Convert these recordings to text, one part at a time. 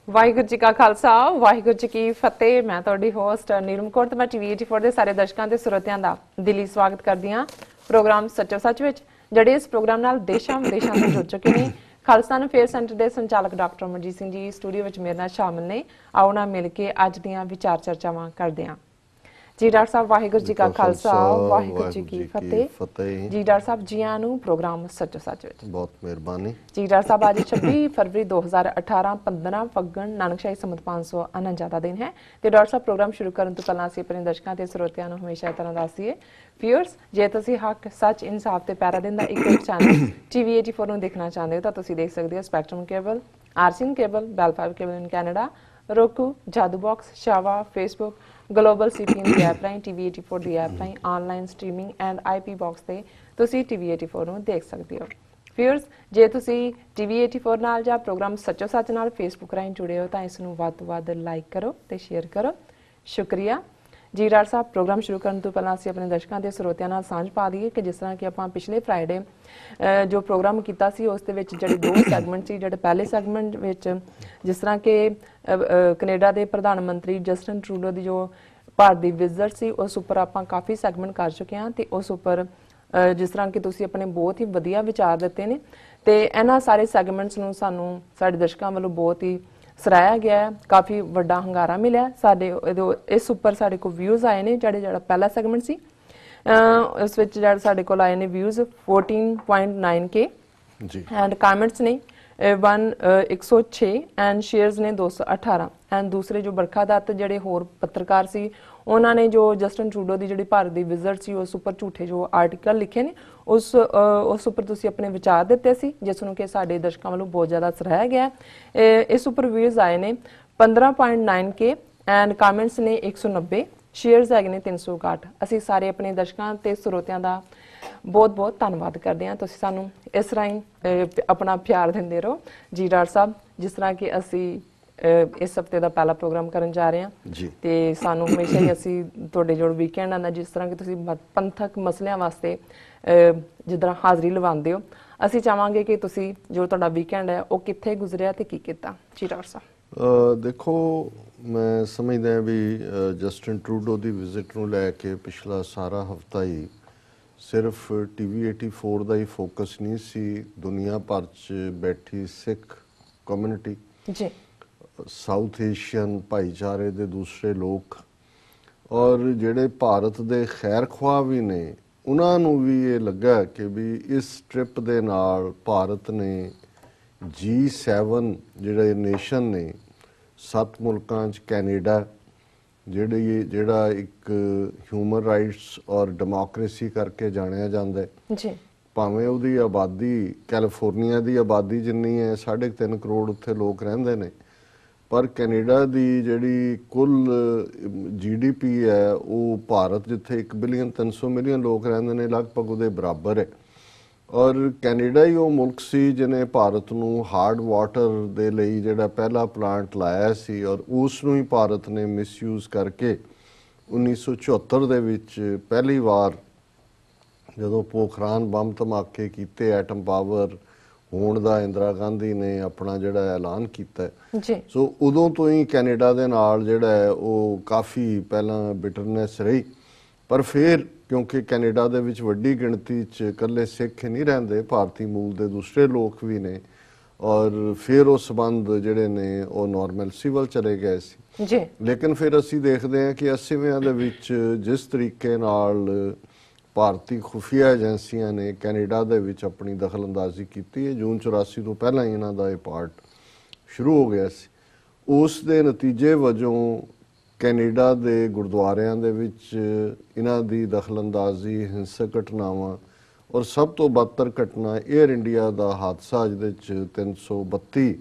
ਵਾਹਿਗੁਰੂ ਜੀ ਕਾ ਖਾਲਸਾ ਵਾਹਿਗੁਰੂ ਜੀ ਕੀ ਫਤਿਹ। ਮੈਂ ਤੁਹਾਡੀ ਹੋਸਟ ਨੀਰਮ ਕੌਰ ਤੇ ਮੈਂ ਟੀਵੀ 84 ਦੇ ਸਾਰੇ ਦਰਸ਼ਕਾਂ ਤੇ ਸਰੋਤਿਆਂ ਦਾ ਦਿਲੀ ਸਵਾਗਤ ਕਰਦੀ ਹਾਂ ਪ੍ਰੋਗਰਾਮ ਸੱਚੋ ਸੱਚ ਵਿੱਚ, ਜਿਹੜੇ ਇਸ ਪ੍ਰੋਗਰਾਮ ਨਾਲ ਦੇਸ਼ਾਂ ਵਿਦੇਸ਼ਾਂ ਤੋਂ ਜੁੜ ਚੁੱਕੇ ਨੇ। ਖਾਲਿਸਤਾਨ ਅਫੇਅਰ ਸੈਂਟਰ ਦੇ ਸੰਚਾਲਕ ਡਾਕਟਰ ਅਮਰਜੀਤ ਸਿੰਘ ਜੀ ਸਟੂਡੀਓ ਵਿੱਚ ਮੇਰੇ ਨਾਲ ਸ਼ਾਮਲ ਨੇ। ਆਓ ਨਾ ਮਿਲ ਕੇ ਅੱਜ ਦੀਆਂ ਵਿਚਾਰ ਚਰਚਾਵਾਂ ਕਰਦੇ ਹਾਂ। जी डॉक्टर साहब वाहिगुरू जी का खालसा वाहिगुरू जी की फतेह। जी डॉक्टर साहब जी आनू प्रोग्राम सचो सच विच बहुत मेहरबानी जी। डॉक्टर साहब आज 26 फरवरी 2018 15 फग्गण नानकशाही संमत 549 ਦਾ ਦਿਨ ਹੈ ਤੇ ਡਾਕਟਰ ਸਾਹਿਬ ਪ੍ਰੋਗਰਾਮ ਸ਼ੁਰੂ ਕਰਨ ਤੋਂ ਪਹਿਲਾਂ ਅਸੀਂ ਆਪਣੇ ਦਰਸ਼ਕਾਂ ਤੇ ਸਰੋਤਿਆਂ ਨੂੰ ਹਮੇਸ਼ਾ ਇਸ ਤਰ੍ਹਾਂ ਦੱਸੀਏ ਵਿਊਅਰਸ, ਜੇ ਤੁਸੀਂ ਹੱਕ ਸੱਚ ਇਨਸਾਫ ਤੇ ਪੈਰਾ ਦਿਨ ਦਾ ਇੱਕੋ ਇੱਕ ਚੈਨਲ ਟੀਵੀ 84 ਨੂੰ ਦੇਖਣਾ ਚਾਹੁੰਦੇ ਹੋ ਤਾਂ ਤੁਸੀਂ ਦੇਖ ਸਕਦੇ ਹੋ ਸਪੈਕਟਰਮ ਕੇਬਲ, ਆਰਸੀਨ cable, Bell 5 cable in Canada, roku, Jadoo box, ਸ਼ਾਵਾ, ਫੇਸਬੁੱਕ, ਗਲੋਬਲ ਸੀਪੀਐਨ ਦੀ ਐਪ ਰਾਹੀਂ, ਟੀਵੀ 84 ਦੀ ਐਪ ਰਾਹੀਂ, online streaming and IP box ਤੇ ਤੁਸੀਂ ਟੀਵੀ 84 ਨੂੰ ਦੇਖ ਸਕਦੇ ਹੋ। ਵਿਊਅਰਸ, ਜੇ ਤੁਸੀਂ ਟੀਵੀ 84 ਨਾਲ ਜਾਂ ਪ੍ਰੋਗਰਾਮ ਸੱਚੋ ਸੱਚ ਨਾਲ ਫੇਸਬੁੱਕ ਰਾਹੀਂ ਜੁੜੇ ਹੋ ਤਾਂ ਇਸ ਨੂੰ ਵੱਧ ਤੋਂ ਵੱਧ ਲਾਈਕ ਕਰੋ ਤੇ ਸ਼ੇਅਰ ਕਰੋ। ਸ਼ੁਕਰੀਆ ਜੀ। ਡਾਕਟਰ ਸਾਹਿਬ ਪ੍ਰੋਗਰਾਮ ਸ਼ੁਰੂ ਕਰਨ ਤੋਂ ਪਹਿਲਾਂ ਅਸੀਂ ਆਪਣੇ ਦਰਸ਼ਕਾਂ ਦੇ ਸਰੋਤਿਆਂ ਨਾਲ ਸਾਂਝ ਪਾ ਦਈਏ ਕਿ ਜਿਸ ਤਰ੍ਹਾਂ ਕਿ ਆਪਾਂ ਪਿਛਲੇ ਫਰਾਈਡੇ ਜੋ ਪ੍ਰੋਗਰਾਮ ਕੀਤਾ ਸੀ ਉਸ ਦੇ ਵਿੱਚ ਜਿਹੜੇ ਦੋ ਸੈਗਮੈਂਟ ਸੀ। ਜਿਹੜੇ ਪਹਿਲੇ ਸੈਗਮੈਂਟ ਵਿੱਚ ਜਿਸ ਤਰ੍ਹਾਂ ਕਿ ਕੈਨੇਡਾ ਦੇ ਪ੍ਰਧਾਨ ਮੰਤਰੀ ਜਸਟਿਨ ਟਰੂਡੋ ਦੀ ਜੋ ਭਾਰਤ ਦੀ ਵਿਜ਼ਿਟ ਸੀ ਉਸ ਉੱਪਰ ਆਪਾਂ ਕਾਫੀ ਸੈਗਮੈਂਟ ਕਰ ਚੁੱਕੇ ਹਾਂ ਤੇ ਉਸ ਉੱਪਰ ਜਿਸ ਤਰ੍ਹਾਂ ਕਿ ਤੁਸੀਂ ਆਪਣੇ ਬਹੁਤ ਹੀ ਵਧੀਆ ਵਿਚਾਰ ਦਿੱਤੇ ਨੇ ਤੇ ਇਹਨਾਂ ਸਾਰੇ ਸੈਗਮੈਂਟਸ ਨੂੰ ਸਾਨੂੰ ਸਾਡੇ ਦਰਸ਼ਕਾਂ ਵੱਲੋਂ ਬਹੁਤ ਹੀ ਸਰਾਇਆ ਗਿਆ। ਕਾਫੀ ਵੱਡਾ ਹੰਗਾਰਾ ਮਿਲਿਆ ਸਾਡੇ ਇਸ ਉੱਪਰ। ਸਾਡੇ ਕੋਲ ਵਿਊਜ਼ ਆਏ ਨੇ ਜਿਹੜਾ ਪਹਿਲਾ ਸੈਗਮੈਂਟ ਸੀ ਉਸ ਵਿੱਚ ਜਿਹੜੇ ਸਾਡੇ ਕੋਲ ਆਏ ਨੇ ਵਿਊਜ਼ 14.9K ਜੀ ਐਂਡ ਕਮੈਂਟਸ ਨੇ 106 ਐਂਡ ਸ਼ੇਅਰਸ ਨੇ 218 ਐਂਡ ਦੂਸਰੇ ਜੋ ਬਰਖਾ ਦੱਤ ਜਿਹੜੇ ਹੋਰ ਪੱਤਰਕਾਰ ਸੀ ਉਹਨਾਂ ਨੇ ਜੋ ਜਸਟਿਨ ਟਰੂਡੋ ਦੀ ਜਿਹੜੀ ਭਾਰਤ ਦੀ ਵਿਜ਼ਿਟ ਸੀ ਉਸ ਉੱਪਰ ਝੂਠੇ ਜੋ ਆਰਟੀਕਲ ਲਿਖੇ ਨੇ ਉਸ ਉੱਪਰ ਤੁਸੀਂ ਆਪਣੇ ਵਿਚਾਰ ਦਿੱਤੇ ਸੀ ਜਿਸ ਨੂੰ ਕਿ ਸਾਡੇ ਦਰਸ਼ਕਾਂ ਵੱਲੋਂ ਬਹੁਤ ਜ਼ਿਆਦਾ ਸਰਾਹਿਆ ਗਿਆ। ਇਸ ਉੱਪਰ ਵਿਊਜ਼ ਆਏ ਨੇ 15.9K ਐਂਡ ਕਮੈਂਟਸ ਨੇ 190, ਸ਼ੇਅਰਸ ਹੈਗੇ ਨੇ 361। ਅਸੀਂ ਸਾਰੇ ਆਪਣੇ ਦਰਸ਼ਕਾਂ ਤੇ ਸਰੋਤਿਆਂ ਦਾ ਬਹੁਤ ਬਹੁਤ ਧੰਨਵਾਦ ਕਰਦੇ ਹਾਂ। ਤੁਸੀਂ ਸਾਨੂੰ ਇਸ ਰਾਹੀਂ ਆਪਣਾ ਪਿਆਰ ਦਿੰਦੇ ਰਹੋ ਜੀ। ਡਾਕਟਰ ਸਾਹਿਬ, ਜਿਸ ਤਰ੍ਹਾਂ ਕਿ ਅਸੀਂ ਇਸ ਹਫਤੇ ਦਾ ਪਹਿਲਾ ਪ੍ਰੋਗਰਾਮ ਕਰਨ ਜਾ ਰਹੇ ਹਾਂ ਤੇ ਸਾਨੂੰ ਹਮੇਸ਼ਾ ਹੀ ਅਸੀਂ ਤੁਹਾਡੇ ਜੋ ਵੀਕਐਂਡ ਆਉਂਦਾ ਜਿਸ ਤਰ੍ਹਾਂ ਕਿ ਤੁਸੀਂ ਪੰਥਕ ਮਸਲਿਆਂ ਵਾਸਤੇ ਜਿਸ ਤਰ੍ਹਾਂ ਹਾਜ਼ਰੀ ਲਵਾਉਂਦੇ ਹੋ, ਅਸੀਂ ਚਾਹਾਂਗੇ ਕਿ ਤੁਸੀਂ ਜੋ ਤੁਹਾਡਾ ਵੀਕਐਂਡ ਹੈ ਉਹ ਕਿੱਥੇ ਗੁਜ਼ਰਿਆ ਤੇ ਕੀ ਕੀਤਾ ਜੀ। ਡਾਕਟਰ ਸਾਹਿਬ ਦੇਖੋ, ਮੈਂ ਸਮਝਦਾ ਵੀ ਜਸਟਿਨ ਟਰੂਡੋ ਦੀ ਵਿਜ਼ਿਟ ਨੂੰ ਲੈ ਕੇ ਪਿਛਲਾ ਸਾਰਾ ਹਫਤਾ ਹੀ ਸਿਰਫ ਟੀਵੀ 84 ਦਾ ਹੀ ਫੋਕਸ ਨਹੀਂ ਸੀ। ਦੁਨੀਆ ਭਰ 'ਚ ਬੈਠੀ ਸਿੱਖ ਕਮਿਊਨਿਟੀ ਜੀ, ਸਾਊਥ ਏਸ਼ੀਅਨ ਭਾਈਚਾਰੇ ਦੇ ਦੂਸਰੇ ਲੋਕ ਔਰ ਜਿਹੜੇ ਭਾਰਤ ਦੇ ਖੈਰ ਖੁਆਹ ਵੀ ਨੇ ਉਹਨਾਂ ਨੂੰ ਵੀ ਇਹ ਲੱਗਾ ਕਿ ਵੀ ਇਸ ਟ੍ਰਿਪ ਦੇ ਨਾਲ ਭਾਰਤ ਨੇ G7 ਜਿਹੜੇ ਨੇਸ਼ਨ ਨੇ 7 ਮੁਲਕਾਂ 'ਚ ਕੈਨੇਡਾ ਜਿਹੜਾ ਇੱਕ ਹਿਊਮਨ ਰਾਈਟਸ ਔਰ ਡੈਮੋਕ੍ਰੇਸੀ ਕਰਕੇ ਜਾਣਿਆ ਜਾਂਦਾ ਜੀ, ਭਾਵੇਂ ਉਹਦੀ ਆਬਾਦੀ ਕੈਲੀਫੋਰਨੀਆ ਦੀ ਆਬਾਦੀ ਜਿੰਨੀ ਹੈ 3.5 ਕਰੋੜ ਉੱਥੇ ਲੋਕ ਰਹਿੰਦੇ ਨੇ, ਪਰ ਕੈਨੇਡਾ ਦੀ ਜਿਹੜੀ ਕੁੱਲ GDP ਹੈ ਉਹ ਭਾਰਤ ਜਿੱਥੇ 1,300,000,000 ਲੋਕ ਰਹਿੰਦੇ ਨੇ ਲਗਭਗ ਉਹਦੇ ਬਰਾਬਰ ਹੈ। ਔਰ ਕੈਨੇਡਾ ਹੀ ਉਹ ਮੁਲਕ ਸੀ ਜਿਹਨੇ ਭਾਰਤ ਨੂੰ ਹਾਰਡ ਵਾਟਰ ਦੇ ਲਈ ਜਿਹੜਾ ਪਹਿਲਾ ਪਲਾਂਟ ਲਾਇਆ ਸੀ ਔਰ ਉਸ ਨੂੰ ਹੀ ਭਾਰਤ ਨੇ ਮਿਸਯੂਜ਼ ਕਰਕੇ 1974 ਦੇ ਵਿੱਚ ਪਹਿਲੀ ਵਾਰ ਜਦੋਂ ਪੋਖਰਾਨ ਬੰਬ ਧਮਾਕੇ ਕੀਤੇ, ਐਟਮ ਪਾਵਰ ਹੋਣ ਦਾ ਇੰਦਰਾ ਗਾਂਧੀ ਨੇ ਆਪਣਾ ਜਿਹੜਾ ਐਲਾਨ ਕੀਤਾ ਜੀ, ਸੋ ਉਦੋਂ ਤੋਂ ਹੀ ਕੈਨੇਡਾ ਦੇ ਨਾਲ ਜਿਹੜਾ ਹੈ ਉਹ ਕਾਫੀ ਪਹਿਲਾਂ ਬਿਟਰਨੈਸ ਰਹੀ। ਪਰ ਫਿਰ ਕਿਉਂਕਿ ਕੈਨੇਡਾ ਦੇ ਵਿੱਚ ਵੱਡੀ ਗਿਣਤੀ 'ਚ ਇਕੱਲੇ ਸਿੱਖ ਨਹੀਂ ਰਹਿੰਦੇ, ਭਾਰਤੀ ਮੂਲ ਦੇ ਦੂਸਰੇ ਲੋਕ ਵੀ ਨੇ ਔਰ ਫਿਰ ਉਹ ਸੰਬੰਧ ਜਿਹੜੇ ਨੇ ਉਹ ਨਾਰਮਲ ਸਿਵਲ ਚਲੇ ਗਏ ਸੀ ਜੀ। ਲੇਕਿਨ ਫਿਰ ਅਸੀਂ ਦੇਖਦੇ ਹਾਂ ਕਿ 80ਵਿਆਂ ਦੇ ਵਿੱਚ ਜਿਸ ਤਰੀਕੇ ਨਾਲ ਭਾਰਤੀ ਖੁਫੀਆ ਏਜੰਸੀਆਂ ਨੇ ਕੈਨੇਡਾ ਦੇ ਵਿੱਚ ਆਪਣੀ ਦਖਲਅੰਦਾਜ਼ੀ ਕੀਤੀ ਹੈ, ਜੂਨ 84 ਤੋਂ ਪਹਿਲਾਂ ਹੀ ਇਹਨਾਂ ਦਾ ਇਹ ਪਾਰਟ ਸ਼ੁਰੂ ਹੋ ਗਿਆ ਸੀ। ਉਸ ਦੇ ਨਤੀਜੇ ਵਜੋਂ ਕੈਨੇਡਾ ਦੇ ਗੁਰਦੁਆਰਿਆਂ ਦੇ ਵਿੱਚ ਇਹਨਾਂ ਦੀ ਦਖਲਅੰਦਾਜ਼ੀ, ਹਿੰਸਕ ਘਟਨਾਵਾਂ ਔਰ ਸਭ ਤੋਂ ਬਦਤਰ ਘਟਨਾ ਏਅਰ ਇੰਡੀਆ ਦਾ ਹਾਦਸਾ ਜਿਹਦੇ 'ਚ 332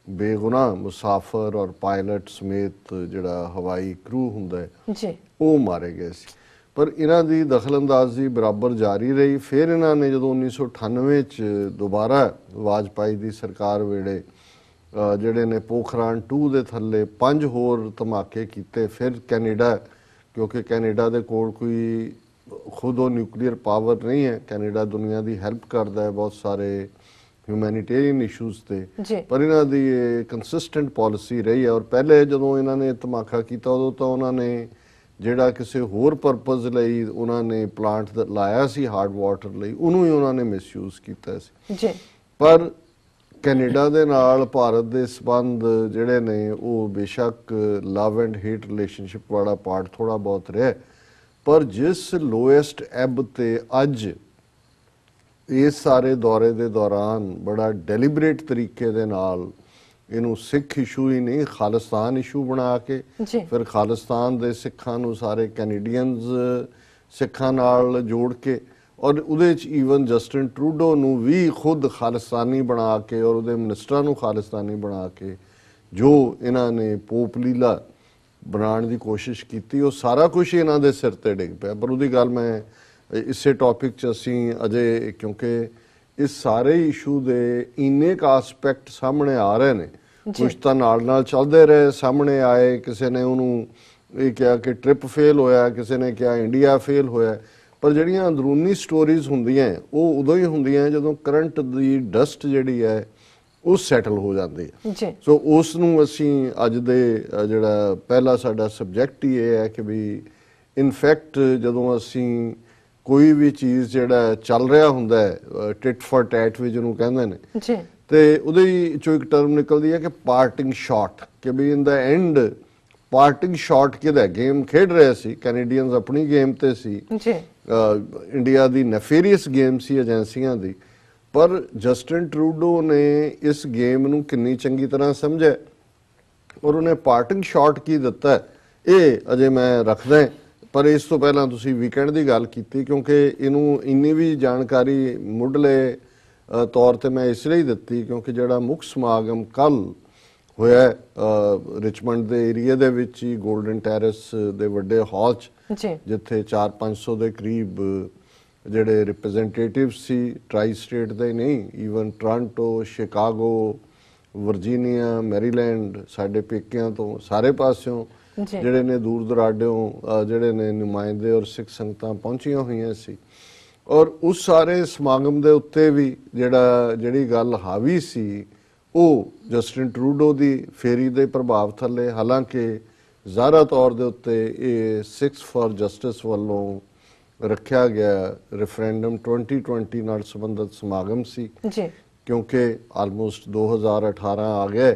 ਬੇਗੁਨਾਹ ਮੁਸਾਫਰ ਔਰ ਪਾਇਲਟ ਸਮੇਤ ਜਿਹੜਾ ਹਵਾਈ ਕਰੂ ਹੁੰਦਾ ਹੈ ਉਹ ਮਾਰੇ ਗਏ ਸੀ। ਪਰ ਇਹਨਾਂ ਦੀ ਦਖਲਅੰਦਾਜ਼ੀ ਬਰਾਬਰ ਜਾਰੀ ਰਹੀ। ਫਿਰ ਇਹਨਾਂ ਨੇ ਜਦੋਂ 1998 'ਚ ਦੁਬਾਰਾ ਵਾਜਪਾਈ ਦੀ ਸਰਕਾਰ ਵੇਲੇ ਜਿਹੜੇ ਨੇ ਪੋਖਰਾਨ 2 ਦੇ ਥੱਲੇ 5 ਹੋਰ ਧਮਾਕੇ ਕੀਤੇ। ਫਿਰ ਕੈਨੇਡਾ, ਕਿਉਂਕਿ ਕੈਨੇਡਾ ਦੇ ਕੋਲ ਕੋਈ ਖੁਦ ਉਹ ਨਿਊਕਲੀਅਰ ਪਾਵਰ ਨਹੀਂ ਹੈ, ਕੈਨੇਡਾ ਦੁਨੀਆ ਦੀ ਹੈਲਪ ਕਰਦਾ ਹੈ ਬਹੁਤ ਸਾਰੇ ਹਿਊਮੈਨਿਟੇਰੀਅਨ ਇਸ਼ੂਜ਼ ਤੇ ਪਰ ਇਹਨਾਂ ਦੀ ਇਹ ਕੰਸਿਸਟੈਂਟ ਪਾਲਿਸੀ ਰਹੀ ਹੈ। ਔਰ ਪਹਿਲੇ ਜਦੋਂ ਇਹਨਾਂ ਨੇ ਧਮਾਕਾ ਕੀਤਾ ਉਦੋਂ ਤਾਂ ਉਹਨਾਂ ਨੇ ਜਿਹੜਾ ਕਿਸੇ ਹੋਰ ਪਰਪਸ ਲਈ ਉਹਨਾਂ ਨੇ ਪਲਾਂਟ ਲਾਇਆ ਸੀ ਹਾਰਡ ਵਾਟਰ ਲਈ, ਉਹਨੂੰ ਹੀ ਉਹਨਾਂ ਨੇ ਮਿਸਯੂਜ਼ ਕੀਤਾ ਸੀ। ਪਰ ਕੈਨੇਡਾ ਦੇ ਨਾਲ ਭਾਰਤ ਦੇ ਸੰਬੰਧ ਜਿਹੜੇ ਨੇ ਉਹ ਬੇਸ਼ੱਕ ਲਵ ਐਂਡ ਹੇਟ ਰਿਲੇਸ਼ਨਸ਼ਿਪ ਵਾਲਾ ਪਾਰਟ ਥੋੜਾ ਬਹੁਤ ਰਿਹਾ, ਪਰ ਜਿਸ ਲੋਐਸਟ ਐਬ ਤੇ ਅੱਜ ਇਸ ਸਾਰੇ ਦੌਰੇ ਦੇ ਦੌਰਾਨ ਬੜਾ ਡੈਲੀਬਰੇਟ ਤਰੀਕੇ ਦੇ ਨਾਲ ਇਹਨੂੰ ਸਿੱਖ ਇਸ਼ੂ ਹੀ ਨਹੀਂ ਖਾਲਿਸਤਾਨ ਇਸ਼ੂ ਬਣਾ ਕੇ ਫਿਰ ਖਾਲਿਸਤਾਨ ਦੇ ਸਿੱਖਾਂ ਨੂੰ ਸਾਰੇ ਕੈਨੇਡੀਅਨਸ ਸਿੱਖਾਂ ਨਾਲ ਜੋੜ ਕੇ ਔਰ ਉਹਦੇ 'ਚ ਈਵਨ ਜਸਟਿਨ ਟਰੂਡੋ ਨੂੰ ਵੀ ਖੁਦ ਖਾਲਿਸਤਾਨੀ ਬਣਾ ਕੇ ਔਰ ਉਹਦੇ ਮਿਨਿਸਟਰਾਂ ਨੂੰ ਖਾਲਿਸਤਾਨੀ ਬਣਾ ਕੇ ਜੋ ਇਹਨਾਂ ਨੇ ਪੋਪ ਲੀਲਾ ਬਣਾਉਣ ਦੀ ਕੋਸ਼ਿਸ਼ ਕੀਤੀ, ਉਹ ਸਾਰਾ ਕੁਝ ਇਹਨਾਂ ਦੇ ਸਿਰ ਤੇ ਡਿੱਗ ਪਿਆ। ਪਰ ਉਹਦੀ ਗੱਲ ਮੈਂ ਇਸੇ ਟੌਪਿਕ 'ਚ ਅਸੀਂ ਅਜੇ ਕਿਉਂਕਿ ਇਸ ਸਾਰੇ ਇਸ਼ੂ ਦੇ ਇੰਨੇ ਕੁ ਆਸਪੈਕਟ ਸਾਹਮਣੇ ਆ ਰਹੇ ਨੇ, ਕੁਛ ਤਾਂ ਨਾਲ ਚੱਲਦੇ ਰਹੇ ਸਾਹਮਣੇ ਆਏ। ਕਿਸੇ ਨੇ ਉਹਨੂੰ ਇਹ ਕਿਹਾ ਕਿ ਟ੍ਰਿਪ ਫੇਲ ਹੋਇਆ, ਕਿਸੇ ਨੇ ਕਿਹਾ ਇੰਡੀਆ ਫੇਲ ਹੋਇਆ, ਪਰ ਜਿਹੜੀਆਂ ਅੰਦਰੂਨੀ ਸਟੋਰੀਜ਼ ਹੁੰਦੀਆਂ ਉਹ ਉਦੋਂ ਹੀ ਹੁੰਦੀਆਂ ਜਦੋਂ ਕਰੰਟ ਦੀ ਡਸਟ ਜਿਹੜੀ ਹੈ ਉਹ ਸੈਟਲ ਹੋ ਜਾਂਦੀ ਹੈ। ਸੋ ਉਸ ਨੂੰ ਅਸੀਂ ਅੱਜ ਦੇ ਜਿਹੜਾ ਪਹਿਲਾ ਸਾਡਾ ਸਬਜੈਕਟ ਹੀ ਇਹ ਹੈ ਕਿ ਵੀ ਇਨਫੈਕਟ ਜਦੋਂ ਅਸੀਂ ਕੋਈ ਵੀ ਚੀਜ਼ ਜਿਹੜਾ ਚੱਲ ਰਿਹਾ ਹੁੰਦਾ ਹੈ ਟਿਟ ਫॉर ਟੈਟ ਵੀ ਜਿਹਨੂੰ ਕਹਿੰਦੇ ਨੇ ਤੇ ਉਹਦੇ ਚੋਂ ਇੱਕ ਟਰਮ ਨਿਕਲਦੀ ਹੈ ਕਿ ਪਾਰਟਿੰਗ ਸ਼ਾਟ, ਕਿ ਵੀ ਇਨ ਦਾ ਐਂਡ ਪਾਰਟਿੰਗ ਸ਼ਾਟ ਕਿਹਦਾ ਗੇਮ ਖੇਡ ਰਹੇ ਸੀ ਕੈਨੇਡੀਅਨਸ ਆਪਣੀ ਗੇਮ ਤੇ ਸੀ, ਇੰਡੀਆ ਦੀ ਨੈਫੇਰੀਅਸ ਗੇਮ ਸੀ ਏਜੰਸੀਆਂ ਦੀ, ਪਰ ਜਸਟਿਨ ਟਰੂਡੋ ਨੇ ਇਸ ਗੇਮ ਨੂੰ ਕਿੰਨੀ ਚੰਗੀ ਤਰ੍ਹਾਂ ਸਮਝਿਆ ਔਰ ਉਹਨੇ ਪਾਰਟਿੰਗ ਸ਼ਾਟ ਕੀ ਦਿੱਤਾ ਇਹ ਅਜੇ ਮੈਂ ਰੱਖਦਾ। ਪਰ ਇਸ ਤੋਂ ਪਹਿਲਾਂ ਤੁਸੀਂ ਵੀਕਐਂਡ ਦੀ ਗੱਲ ਕੀਤੀ ਕਿਉਂਕਿ ਇਹਨੂੰ ਇੰਨੀ ਵੀ ਜਾਣਕਾਰੀ ਮੁੱਢਲੇ ਤੌਰ ਤੇ ਮੈਂ ਇਸ ਲਈ ਦਿੱਤੀ ਕਿਉਂਕਿ ਜਿਹੜਾ ਮੁੱਖ ਸਮਾਗਮ ਕੱਲ ਹੋਇਆ ਰਿਚਮੰਡ ਦੇ ਏਰੀਆ ਦੇ ਵਿੱਚ ਹੀ ਗੋਲਡਨ ਟੈਰੇਸ ਦੇ ਵੱਡੇ ਹਾਲ 'ਚ ਜਿੱਥੇ 400-500 ਦੇ ਕਰੀਬ ਜਿਹੜੇ ਰਿਪਰੈਜ਼ੈਂਟੇਟਿਵ ਸੀ ਟਰਾਈ ਸਟੇਟ ਦੇ ਨਹੀਂ, even Toronto, Chicago, Virginia, Maryland, ਸਾਡੇ ਪੇਕਿਆਂ ਤੋਂ ਸਾਰੇ ਪਾਸਿਓਂ ਜਿਹੜੇ ਨੇ ਦੂਰ ਦਰਾਡਿਓਂ ਜਿਹੜੇ ਨੇ ਨੁਮਾਇੰਦੇ ਔਰ ਸਿੱਖ ਸੰਗਤਾਂ ਪਹੁੰਚੀਆਂ ਹੋਈਆਂ ਸੀ। ਔਰ ਉਸ ਸਾਰੇ ਸਮਾਗਮ ਦੇ ਉੱਤੇ ਵੀ ਜਿਹੜੀ ਗੱਲ ਹਾਵੀ ਸੀ ਉਹ ਜਸਟਿਨ ਟਰੂਡੋ ਦੀ ਫੇਰੀ ਦੇ ਪ੍ਰਭਾਵ ਥੱਲੇ, ਹਾਲਾਂਕਿ ਜ਼ਾਹਰਾ ਤੌਰ ਦੇ ਉੱਤੇ ਇਹ ਸਿੱਖਸ ਫॉर ਜਸਟਿਸ ਵੱਲੋਂ ਰੱਖਿਆ ਗਿਆ ਰੈਫਰੈਂਡਮ 2020 ਨਾਲ ਸੰਬੰਧਿਤ ਸਮਾਗਮ ਸੀ ਕਿਉਂਕਿ ਆਲਮੋਸਟ 2018 ਆ ਗਏ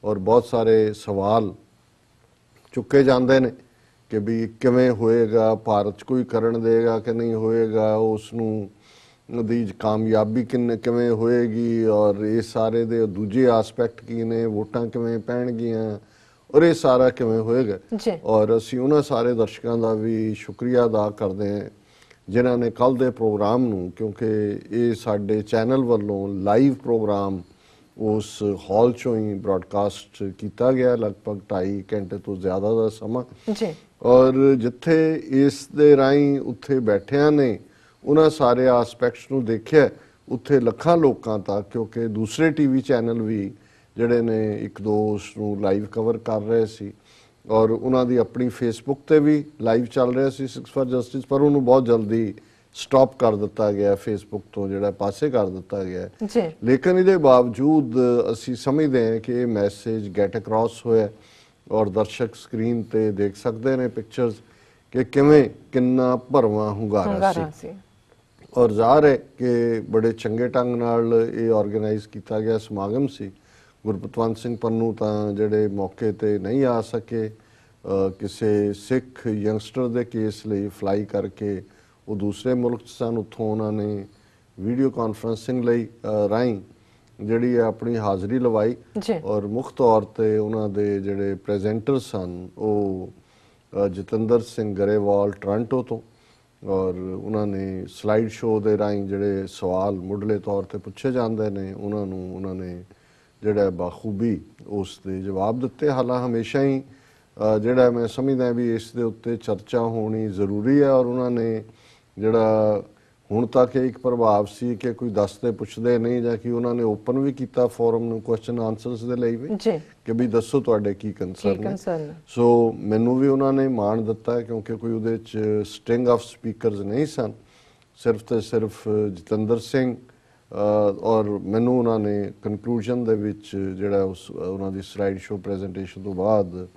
ਔਰ ਬਹੁਤ ਸਾਰੇ ਸਵਾਲ ਚੁੱਕੇ ਜਾਂਦੇ ਨੇ ਕਿ ਵੀ ਕਿਵੇਂ ਹੋਏਗਾ, ਭਾਰਤ 'ਚ ਕੋਈ ਕਰਨ ਦੇਗਾ ਕਿ ਨਹੀਂ ਹੋਏਗਾ, ਉਸ ਨੂੰ ਦੀ ਕਾਮਯਾਬੀ ਕਿਵੇਂ ਹੋਏਗੀ ਔਰ ਇਹ ਸਾਰੇ ਦੇ ਦੂਜੇ ਆਸਪੈਕਟ ਕੀ ਨੇ, ਵੋਟਾਂ ਕਿਵੇਂ ਪੈਣਗੀਆਂ ਔਰ ਇਹ ਸਾਰਾ ਕਿਵੇਂ ਹੋਏਗਾ। ਔਰ ਅਸੀਂ ਉਹਨਾਂ ਸਾਰੇ ਦਰਸ਼ਕਾਂ ਦਾ ਵੀ ਸ਼ੁਕਰੀਆ ਅਦਾ ਕਰਦੇ ਹਾਂ ਜਿਨ੍ਹਾਂ ਨੇ ਕੱਲ ਦੇ ਪ੍ਰੋਗਰਾਮ ਨੂੰ, ਕਿਉਂਕਿ ਇਹ ਸਾਡੇ ਚੈਨਲ ਵੱਲੋਂ ਲਾਈਵ ਪ੍ਰੋਗਰਾਮ ਉਸ ਹਾਲ 'ਚੋਂ ਹੀ ਬ੍ਰੌਡਕਾਸਟ ਕੀਤਾ ਗਿਆ ਲਗਭਗ 2.5 ਘੰਟੇ ਤੋਂ ਜ਼ਿਆਦਾ ਦਾ ਸਮਾਂ, ਔਰ ਜਿੱਥੇ ਇਸ ਦੇ ਰਾਹੀਂ ਉੱਥੇ ਬੈਠਿਆਂ ਨੇ ਉਹਨਾਂ ਸਾਰੇ ਆਸਪੈਕਟਸ ਨੂੰ ਦੇਖਿਆ, ਉੱਥੇ ਲੱਖਾਂ ਲੋਕਾਂ ਤੱਕ, ਕਿਉਂਕਿ ਦੂਸਰੇ ਟੀਵੀ ਚੈਨਲ ਵੀ ਜਿਹੜੇ ਨੇ ਇੱਕ ਦੋ ਉਸ ਨੂੰ ਲਾਈਵ ਕਵਰ ਕਰ ਰਹੇ ਸੀ ਔਰ ਉਹਨਾਂ ਦੀ ਆਪਣੀ ਫੇਸਬੁੱਕ ਤੇ ਵੀ ਲਾਈਵ ਚੱਲ ਰਿਹਾ ਸੀ ਸਿੱਖਸ ਫॉर ਜਸਟਿਸ, ਪਰ ਉਹਨੂੰ ਬਹੁਤ ਜਲਦੀ ਸਟਾਪ ਕਰ ਦਿੱਤਾ ਗਿਆ ਫੇਸਬੁੱਕ ਤੋਂ, ਜਿਹੜਾ ਪਾਸੇ ਕਰ ਦਿੱਤਾ ਗਿਆ। ਲੇਕਿਨ ਇਹਦੇ ਬਾਵਜੂਦ ਅਸੀਂ ਸਮਝਦੇ ਹਾਂ ਕਿ ਇਹ ਮੈਸੇਜ ਗੈਟ ਅਕ੍ਰੋਸ ਹੋਇਆ ਔਰ ਦਰਸ਼ਕ ਸਕਰੀਨ ਤੇ ਦੇਖ ਸਕਦੇ ਨੇ ਪਿਕਚਰਸ ਕਿ ਕਿਵੇਂ ਕਿੰਨਾ ਭਰਵਾਂ ਹੁੰਗਾਰਾ ਸੀ ਔਰ ਜ਼ਾਹਰ ਹੈ ਕਿ ਬੜੇ ਚੰਗੇ ਢੰਗ ਨਾਲ ਇਹ ਆਰਗੇਨਾਈਜ਼ ਕੀਤਾ ਗਿਆ ਸਮਾਗਮ ਸੀ। ਗੁਰਪਤਵੰਤ ਸਿੰਘ ਪੰਨੂ ਤਾਂ ਜਿਹੜੇ ਮੌਕੇ ਤੇ ਨਹੀਂ ਆ ਸਕੇ, ਕਿਸੇ ਸਿੱਖ ਯੰਗਸਟਰ ਦੇ ਕੇਸ ਲਈ ਫਲਾਈ ਕਰਕੇ ਉਹ ਦੂਸਰੇ ਮੁਲਕ 'ਚ ਸਨ, ਉੱਥੋਂ ਉਹਨਾਂ ਨੇ ਵੀਡੀਓ ਕਾਨਫਰੰਸਿੰਗ ਲਈ ਰਾਹੀਂ ਜਿਹੜੀ ਆਪਣੀ ਹਾਜ਼ਰੀ ਲਵਾਈ ਔਰ ਮੁੱਖ ਤੌਰ ਤੇ ਉਹਨਾਂ ਦੇ ਜਿਹੜੇ ਪ੍ਰੈਜ਼ੈਂਟਰ ਸਨ ਉਹ ਜਤਿੰਦਰ ਸਿੰਘ ਗਰੇਵਾਲ ਟੋਰਾਂਟੋ ਤੋਂ, ਔਰ ਉਹਨਾਂ ਨੇ ਸਲਾਈਡ ਸ਼ੋਅ ਦੇ ਰਾਹੀਂ ਜਿਹੜੇ ਸਵਾਲ ਮੁੱਢਲੇ ਤੌਰ ਤੇ ਪੁੱਛੇ ਜਾਂਦੇ ਨੇ ਉਹਨਾਂ ਨੇ ਜਿਹੜਾ ਬਾਖੂਬੀ ਉਸ ਦੇ ਜਵਾਬ ਦਿੱਤੇ। ਹਾਲਾਂ ਹਮੇਸ਼ਾ ਹੀ ਜਿਹੜਾ ਮੈਂ ਸਮਝਦਾ ਵੀ ਇਸ ਦੇ ਉੱਤੇ ਚਰਚਾ ਹੋਣੀ ਜ਼ਰੂਰੀ ਹੈ ਔਰ ਉਹਨਾਂ ਨੇ ਜਿਹੜਾ ਹੁਣ ਤੱਕ ਇੱਕ ਪ੍ਰਭਾਵ ਸੀ ਕਿ ਕੋਈ ਦੱਸਦੇ ਪੁੱਛਦੇ ਨਹੀਂ ਜਾਂ ਕਿ ਉਹਨਾਂ ਨੇ ਓਪਨ ਵੀ ਕੀਤਾ ਫੋਰਮ ਨੂੰ ਕੁਐਸਚਨ ਆਨਸਰਸ ਦੇ ਲਈ ਵੀ ਕਿ ਵੀ ਦੱਸੋ ਤੁਹਾਡੇ ਕੀ ਕੰਸਰਨ ਹੈ। ਸੋ ਮੈਨੂੰ ਵੀ ਉਹਨਾਂ ਨੇ ਮਾਣ ਦਿੱਤਾ ਕਿਉਂਕਿ ਕੋਈ ਉਹਦੇ 'ਚ ਸਟਿੰਗ ਆਫ ਸਪੀਕਰਸ ਨਹੀਂ ਸਨ, ਸਿਰਫ ਤੇ ਸਿਰਫ ਜਤਿੰਦਰ ਸਿੰਘ ਔਰ ਮੈਨੂੰ ਉਹਨਾਂ ਨੇ ਕਨਕਲੂਜਨ ਦੇ ਵਿੱਚ ਜਿਹੜਾ ਉਹਨਾਂ ਦੀ ਸਲਾਈਡ ਸ਼ੋ ਪ੍ਰੈਜੈਂਟੇਸ਼ਨ ਤੋਂ ਬਾਅਦ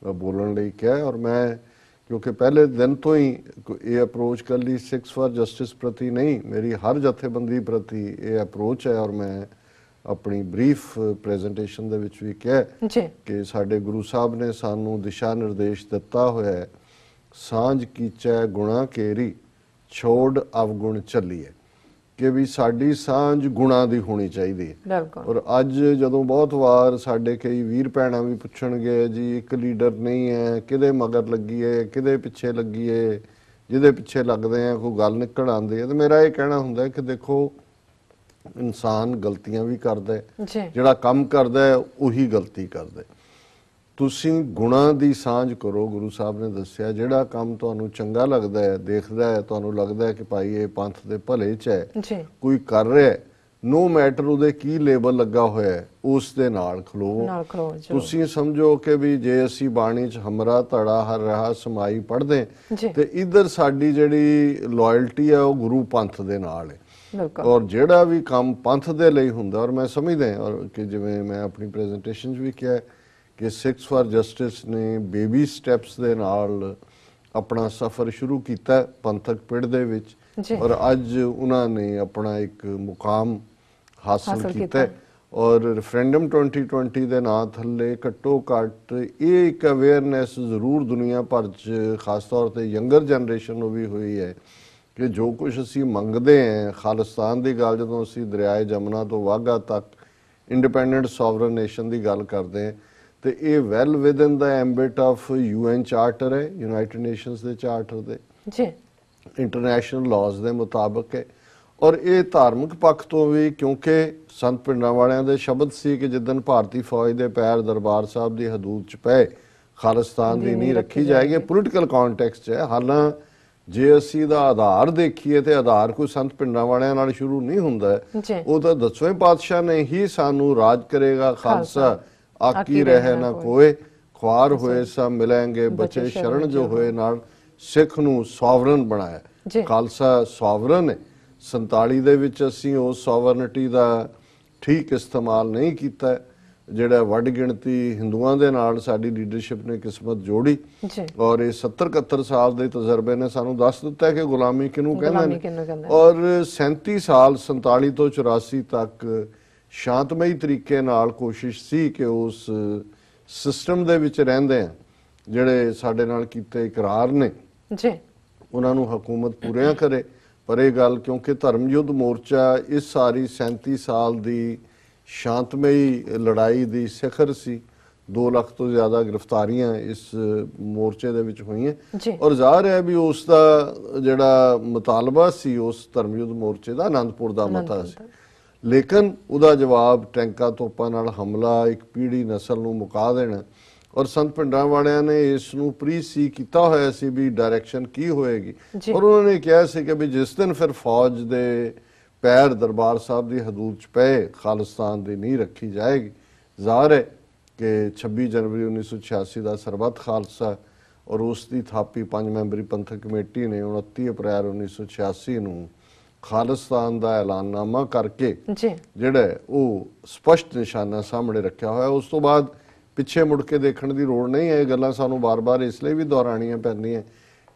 ਬੋਲਣ ਲਈ ਕਿਹਾ। ਔਰ ਮੈਂ ਕਿਉਂਕਿ ਪਹਿਲੇ ਦਿਨ ਤੋਂ ਹੀ ਇਹ ਅਪਰੋਚ ਕਰ ਲਈ ਸਿੱਖਸ ਫਾਰ ਜਸਟਿਸ ਪ੍ਰਤੀ ਨਹੀਂ, ਮੇਰੀ ਹਰ ਜਥੇਬੰਦੀ ਪ੍ਰਤੀ ਇਹ ਅਪਰੋਚ ਹੈ। ਔਰ ਮੈਂ ਆਪਣੀ ਬਰੀਫ ਪ੍ਰੈਜੈਂਟੇਸ਼ਨ ਦੇ ਵਿੱਚ ਵੀ ਕਿਹਾ ਕਿ ਸਾਡੇ ਗੁਰੂ ਸਾਹਿਬ ਨੇ ਸਾਨੂੰ ਦਿਸ਼ਾ ਨਿਰਦੇਸ਼ ਦਿੱਤਾ ਹੋਇਆ ਹੈ, ਸਾਂਝ ਕੀਚੈ ਗੁਣਾ ਕੇਰੀ ਛੋੜ ਅਵਗੁਣ ਚੱਲੀਏ, ਕਿ ਵੀ ਸਾਡੀ ਸਾਂਝ ਗੁਣਾ ਦੀ ਹੋਣੀ ਚਾਹੀਦੀ ਹੈ। ਔਰ ਅੱਜ ਜਦੋਂ ਬਹੁਤ ਵਾਰ ਸਾਡੇ ਕਈ ਵੀਰ ਭੈਣਾਂ ਵੀ ਪੁੱਛਣਗੇ ਜੀ ਇੱਕ ਲੀਡਰ ਨਹੀਂ ਹੈ, ਕਿਹਦੇ ਮਗਰ ਲੱਗੀਏ, ਕਿਹਦੇ ਪਿੱਛੇ ਲੱਗੀਏ, ਜਿਹਦੇ ਪਿੱਛੇ ਲੱਗਦੇ ਆ ਕੋਈ ਗੱਲ ਨਿਕਲ ਆਉਂਦੀ ਹੈ, ਤੇ ਮੇਰਾ ਇਹ ਕਹਿਣਾ ਹੁੰਦਾ ਕਿ ਦੇਖੋ ਇਨਸਾਨ ਗਲਤੀਆਂ ਵੀ ਕਰਦਾ ਹੈ, ਜਿਹੜਾ ਕੰਮ ਕਰਦਾ ਹੈ ਉਹੀ ਗਲਤੀ ਕਰਦਾ। ਤੁਸੀਂ ਗੁਣਾ ਦੀ ਸਾਂਝ ਕਰੋ। ਗੁਰੂ ਸਾਹਿਬ ਨੇ ਦੱਸਿਆ ਜਿਹੜਾ ਕੰਮ ਤੁਹਾਨੂੰ ਚੰਗਾ ਲੱਗਦਾ ਹੈ, ਦੇਖਦਾ ਹੈ, ਤੁਹਾਨੂੰ ਲੱਗਦਾ ਹੈ ਕਿ ਭਾਈ ਇਹ ਪੰਥ ਦੇ ਭਲੇ 'ਚ ਹੈ, ਕੋਈ ਕਰ ਰਿਹਾ, ਨੋ ਮੈਟਰ ਉਹਦੇ ਕੀ ਲੇਬਲ ਲੱਗਾ ਹੋਇਆ ਹੈ, ਉਸ ਦੇ ਨਾਲ ਖਲੋਵੋ। ਤੁਸੀਂ ਸਮਝੋ ਕਿ ਵੀ ਜੇ ਅਸੀਂ ਬਾਣੀ 'ਚ ਹਮਰਾ ਧੜਾ ਹਰ ਰਹਾ ਸਮਾਈ ਪੜ੍ਹਦੇ ਤੇ ਇੱਧਰ ਸਾਡੀ ਜਿਹੜੀ ਲਾਇਲਟੀ ਹੈ ਉਹ ਗੁਰੂ ਪੰਥ ਦੇ ਨਾਲ ਹੈ। ਔਰ ਜਿਹੜਾ ਵੀ ਕੰਮ ਪੰਥ ਦੇ ਲਈ ਹੁੰਦਾ, ਔਰ ਮੈਂ ਸਮਝਦਾ ਔਰ ਕਿ ਜਿਵੇਂ ਮੈਂ ਆਪਣੀ ਪ੍ਰੈਜੈਂਟੇਸ਼ਨ 'ਚ ਵੀ ਕਿਹਾ ਕਿ ਸਿੱਖਸ ਫਾਰ ਜਸਟਿਸ ਨੇ ਬੇਬੀ ਸਟੈਪਸ ਦੇ ਨਾਲ ਆਪਣਾ ਸਫ਼ਰ ਸ਼ੁਰੂ ਕੀਤਾ ਪੰਥਕ ਪਿੜ ਦੇ ਵਿੱਚ, ਔਰ ਅੱਜ ਉਹਨਾਂ ਨੇ ਆਪਣਾ ਇੱਕ ਮੁਕਾਮ ਹਾਸਲ ਕੀਤਾ। ਔਰ ਰੈਫਰੈਂਡਮ 2020 ਦੇ ਨਾਂ ਥੱਲੇ ਘੱਟੋ ਘੱਟ ਇਹ ਇੱਕ ਅਵੇਅਰਨੈਸ ਜ਼ਰੂਰ ਦੁਨੀਆ ਭਰ 'ਚ ਖਾਸ ਤੌਰ ਤੇ ਯੰਗਰ ਜਨਰੇਸ਼ਨ ਨੂੰ ਵੀ ਹੋਈ ਹੈ ਕਿ ਜੋ ਕੁਝ ਅਸੀਂ ਮੰਗਦੇ ਹਾਂ, ਖਾਲਿਸਤਾਨ ਦੀ ਗੱਲ ਜਦੋਂ ਅਸੀਂ ਦਰਿਆਏ ਜਮਨਾ ਤੋਂ ਵਾਘਾ ਤੱਕ ਇੰਡੀਪੈਂਡੈਂਟ ਸੋਵਰਨ ਨੇਸ਼ਨ ਦੀ ਗੱਲ ਕਰਦੇ ਹਾਂ, ਤੇ ਇਹ ਵੈਲ ਵਿਦਨ ਦਾ ਐਂਬਿਟ ਆਫ UN ਚਾਰਟਰ ਹੈ, ਯੂਨਾਈਟਿਡ ਨੇਸ਼ਨਸ ਦੇ ਚਾਰਟਰ ਦੇ ਇੰਟਰਨੈਸ਼ਨਲ ਲਾਜ਼ ਦੇ ਮੁਤਾਬਕ ਹੈ। ਔਰ ਇਹ ਧਾਰਮਿਕ ਪੱਖ ਤੋਂ ਵੀ ਕਿਉਂਕਿ ਸੰਤ ਪਿੰਡਾਂ ਵਾਲਿਆਂ ਦੇ ਸ਼ਬਦ ਸੀ ਕਿ ਜਿੱਦਣ ਭਾਰਤੀ ਫੌਜ ਦੇ ਪੈਰ ਦਰਬਾਰ ਸਾਹਿਬ ਦੀ ਹਦੂਦ 'ਚ ਪਏ ਖਾਲਿਸਤਾਨ ਦੀ ਨੀਂਹ ਰੱਖੀ ਜਾਏਗੀ। ਪੋਲੀਟੀਕਲ ਕੰਟੈਕਸਟ 'ਚ ਹੈ, ਹਾਲਾਂ ਜੇ ਅਸੀਂ ਇਹਦਾ ਆਧਾਰ ਦੇਖੀਏ ਤੇ ਆਧਾਰ ਕੋਈ ਸੰਤ ਪਿੰਡਾਂ ਵਾਲਿਆਂ ਨਾਲ ਸ਼ੁਰੂ ਨਹੀਂ ਹੁੰਦਾ, ਉਹ ਤਾਂ 10ਵੇਂ ਪਾਤਸ਼ਾਹ ਨੇ ਹੀ ਸਾਨੂੰ ਰਾਜ ਕਰੇਗਾ ਖਾਲਸਾ ਆਕੀ ਰਹਿ ਨਾ ਕੋਏ, ਖੁਆਰ ਹੋਏ ਸਭ ਮਿਲਾਂਗੇ ਬਚੇ ਸ਼ਰਨ ਜੋ ਹੋਏ ਨਾਲ ਸਿੱਖ ਨੂੰ ਸੋਵਰਨ ਬਣਾਇਆ। ਖਾਲਸਾ ਸੋਵਰਨ ਹੈ। 47 ਦੇ ਵਿੱਚ ਅਸੀਂ ਉਸ ਸੋਵਰਨਿਟੀ ਦਾ ਠੀਕ ਇਸਤੇਮਾਲ ਨਹੀਂ ਕੀਤਾ, ਜਿਹੜਾ ਵੱਡ ਗਿਣਤੀ ਹਿੰਦੂਆਂ ਦੇ ਨਾਲ ਸਾਡੀ ਲੀਡਰਸ਼ਿਪ ਨੇ ਕਿਸਮਤ ਜੋੜੀ। ਔਰ ਇਹ 70-71 ਸਾਲ ਦੇ ਤਜਰਬੇ ਨੇ ਸਾਨੂੰ ਦੱਸ ਦਿੱਤਾ ਕਿ ਗੁਲਾਮੀ ਕਿਹਨੂੰ ਕਹਿੰਦੇ ਨੇ। ਔਰ 37 ਸਾਲ 47 ਤੋਂ 84 ਤੱਕ ਸ਼ਾਂਤਮਈ ਤਰੀਕੇ ਨਾਲ ਕੋਸ਼ਿਸ਼ ਸੀ ਕਿ ਉਸ ਸਿਸਟਮ ਦੇ ਵਿੱਚ ਰਹਿੰਦੇ ਆ ਜਿਹੜੇ ਸਾਡੇ ਨਾਲ ਕੀਤੇ ਇਕਰਾਰ ਨੇ ਉਹਨਾਂ ਨੂੰ ਹਕੂਮਤ ਪੂਰੀਆਂ ਕਰੇ। ਪਰ ਇਹ ਗੱਲ ਕਿਉਂਕਿ ਧਰਮ ਯੁੱਧ ਮੋਰਚਾ ਇਸ ਸਾਰੀ 37 ਸਾਲ ਦੀ ਸ਼ਾਂਤਮਈ ਲੜਾਈ ਦੀ ਸਿਖਰ ਸੀ। 2 ਲੱਖ ਤੋਂ ਜ਼ਿਆਦਾ ਗ੍ਰਿਫਤਾਰੀਆਂ ਇਸ ਮੋਰਚੇ ਦੇ ਵਿੱਚ ਹੋਈਆਂ ਔਰ ਜ਼ਾਹਰ ਹੈ ਵੀ ਉਸ ਦਾ ਜਿਹੜਾ ਮੁਤਾਲਬਾ ਸੀ ਉਸ ਧਰਮ ਯੁੱਧ ਮੋਰਚੇ ਦਾ ਆਨੰਦਪੁਰ ਦਾ ਮਤਾ ਸੀ, ਲੇਕਿਨ ਉਹਦਾ ਜਵਾਬ ਟੈਂਕਾਂ ਤੋਪਾਂ ਨਾਲ ਹਮਲਾ, ਇੱਕ ਪੀੜ੍ਹੀ ਨਸਲ ਨੂੰ ਮੁਕਾ ਦੇਣਾ। ਔਰ ਸੰਤ ਪਿੰਡਾਂ ਵਾਲਿਆਂ ਨੇ ਇਸ ਨੂੰ ਪ੍ਰੀ ਸੀ ਕੀਤਾ ਹੋਇਆ ਸੀ ਵੀ ਡਾਇਰੈਕਸ਼ਨ ਕੀ ਹੋਏਗੀ। ਔਰ ਉਹਨਾਂ ਨੇ ਕਿਹਾ ਸੀ ਕਿ ਵੀ ਜਿਸ ਦਿਨ ਫਿਰ ਫੌਜ ਦੇ ਪੈਰ ਦਰਬਾਰ ਸਾਹਿਬ ਦੀ ਹਦੂਦ 'ਚ ਪਏ ਖਾਲਿਸਤਾਨ ਦੀ ਨੀਂਹ ਰੱਖੀ ਜਾਏਗੀ। ਜ਼ਾਹਰ ਹੈ ਕਿ 26 ਜਨਵਰੀ 1986 ਦਾ ਸਰਬੱਤ ਖਾਲਸਾ ਔਰ ਉਸ ਦੀ ਥਾਪੀ 5 ਮੈਂਬਰੀ ਪੰਥਕ ਕਮੇਟੀ ਨੇ 29 ਅਪ੍ਰੈਲ 1986 ਨੂੰ ਖਾਲਿਸਤਾਨ ਦਾ ਐਲਾਨਨਾਮਾ ਕਰਕੇ ਜਿਹੜਾ ਉਹ ਸਪਸ਼ਟ ਨਿਸ਼ਾਨਾ ਸਾਹਮਣੇ ਰੱਖਿਆ ਹੋਇਆ। ਉਸ ਤੋਂ ਬਾਅਦ ਪਿੱਛੇ ਮੁੜ ਕੇ ਦੇਖਣ ਦੀ ਲੋੜ ਨਹੀਂ ਹੈ। ਇਹ ਗੱਲਾਂ ਸਾਨੂੰ ਬਾਰ-ਬਾਰ ਇਸ ਲਈ ਵੀ ਦੁਹਰਾਉਣੀਆਂ ਪੈਂਦੀਆਂ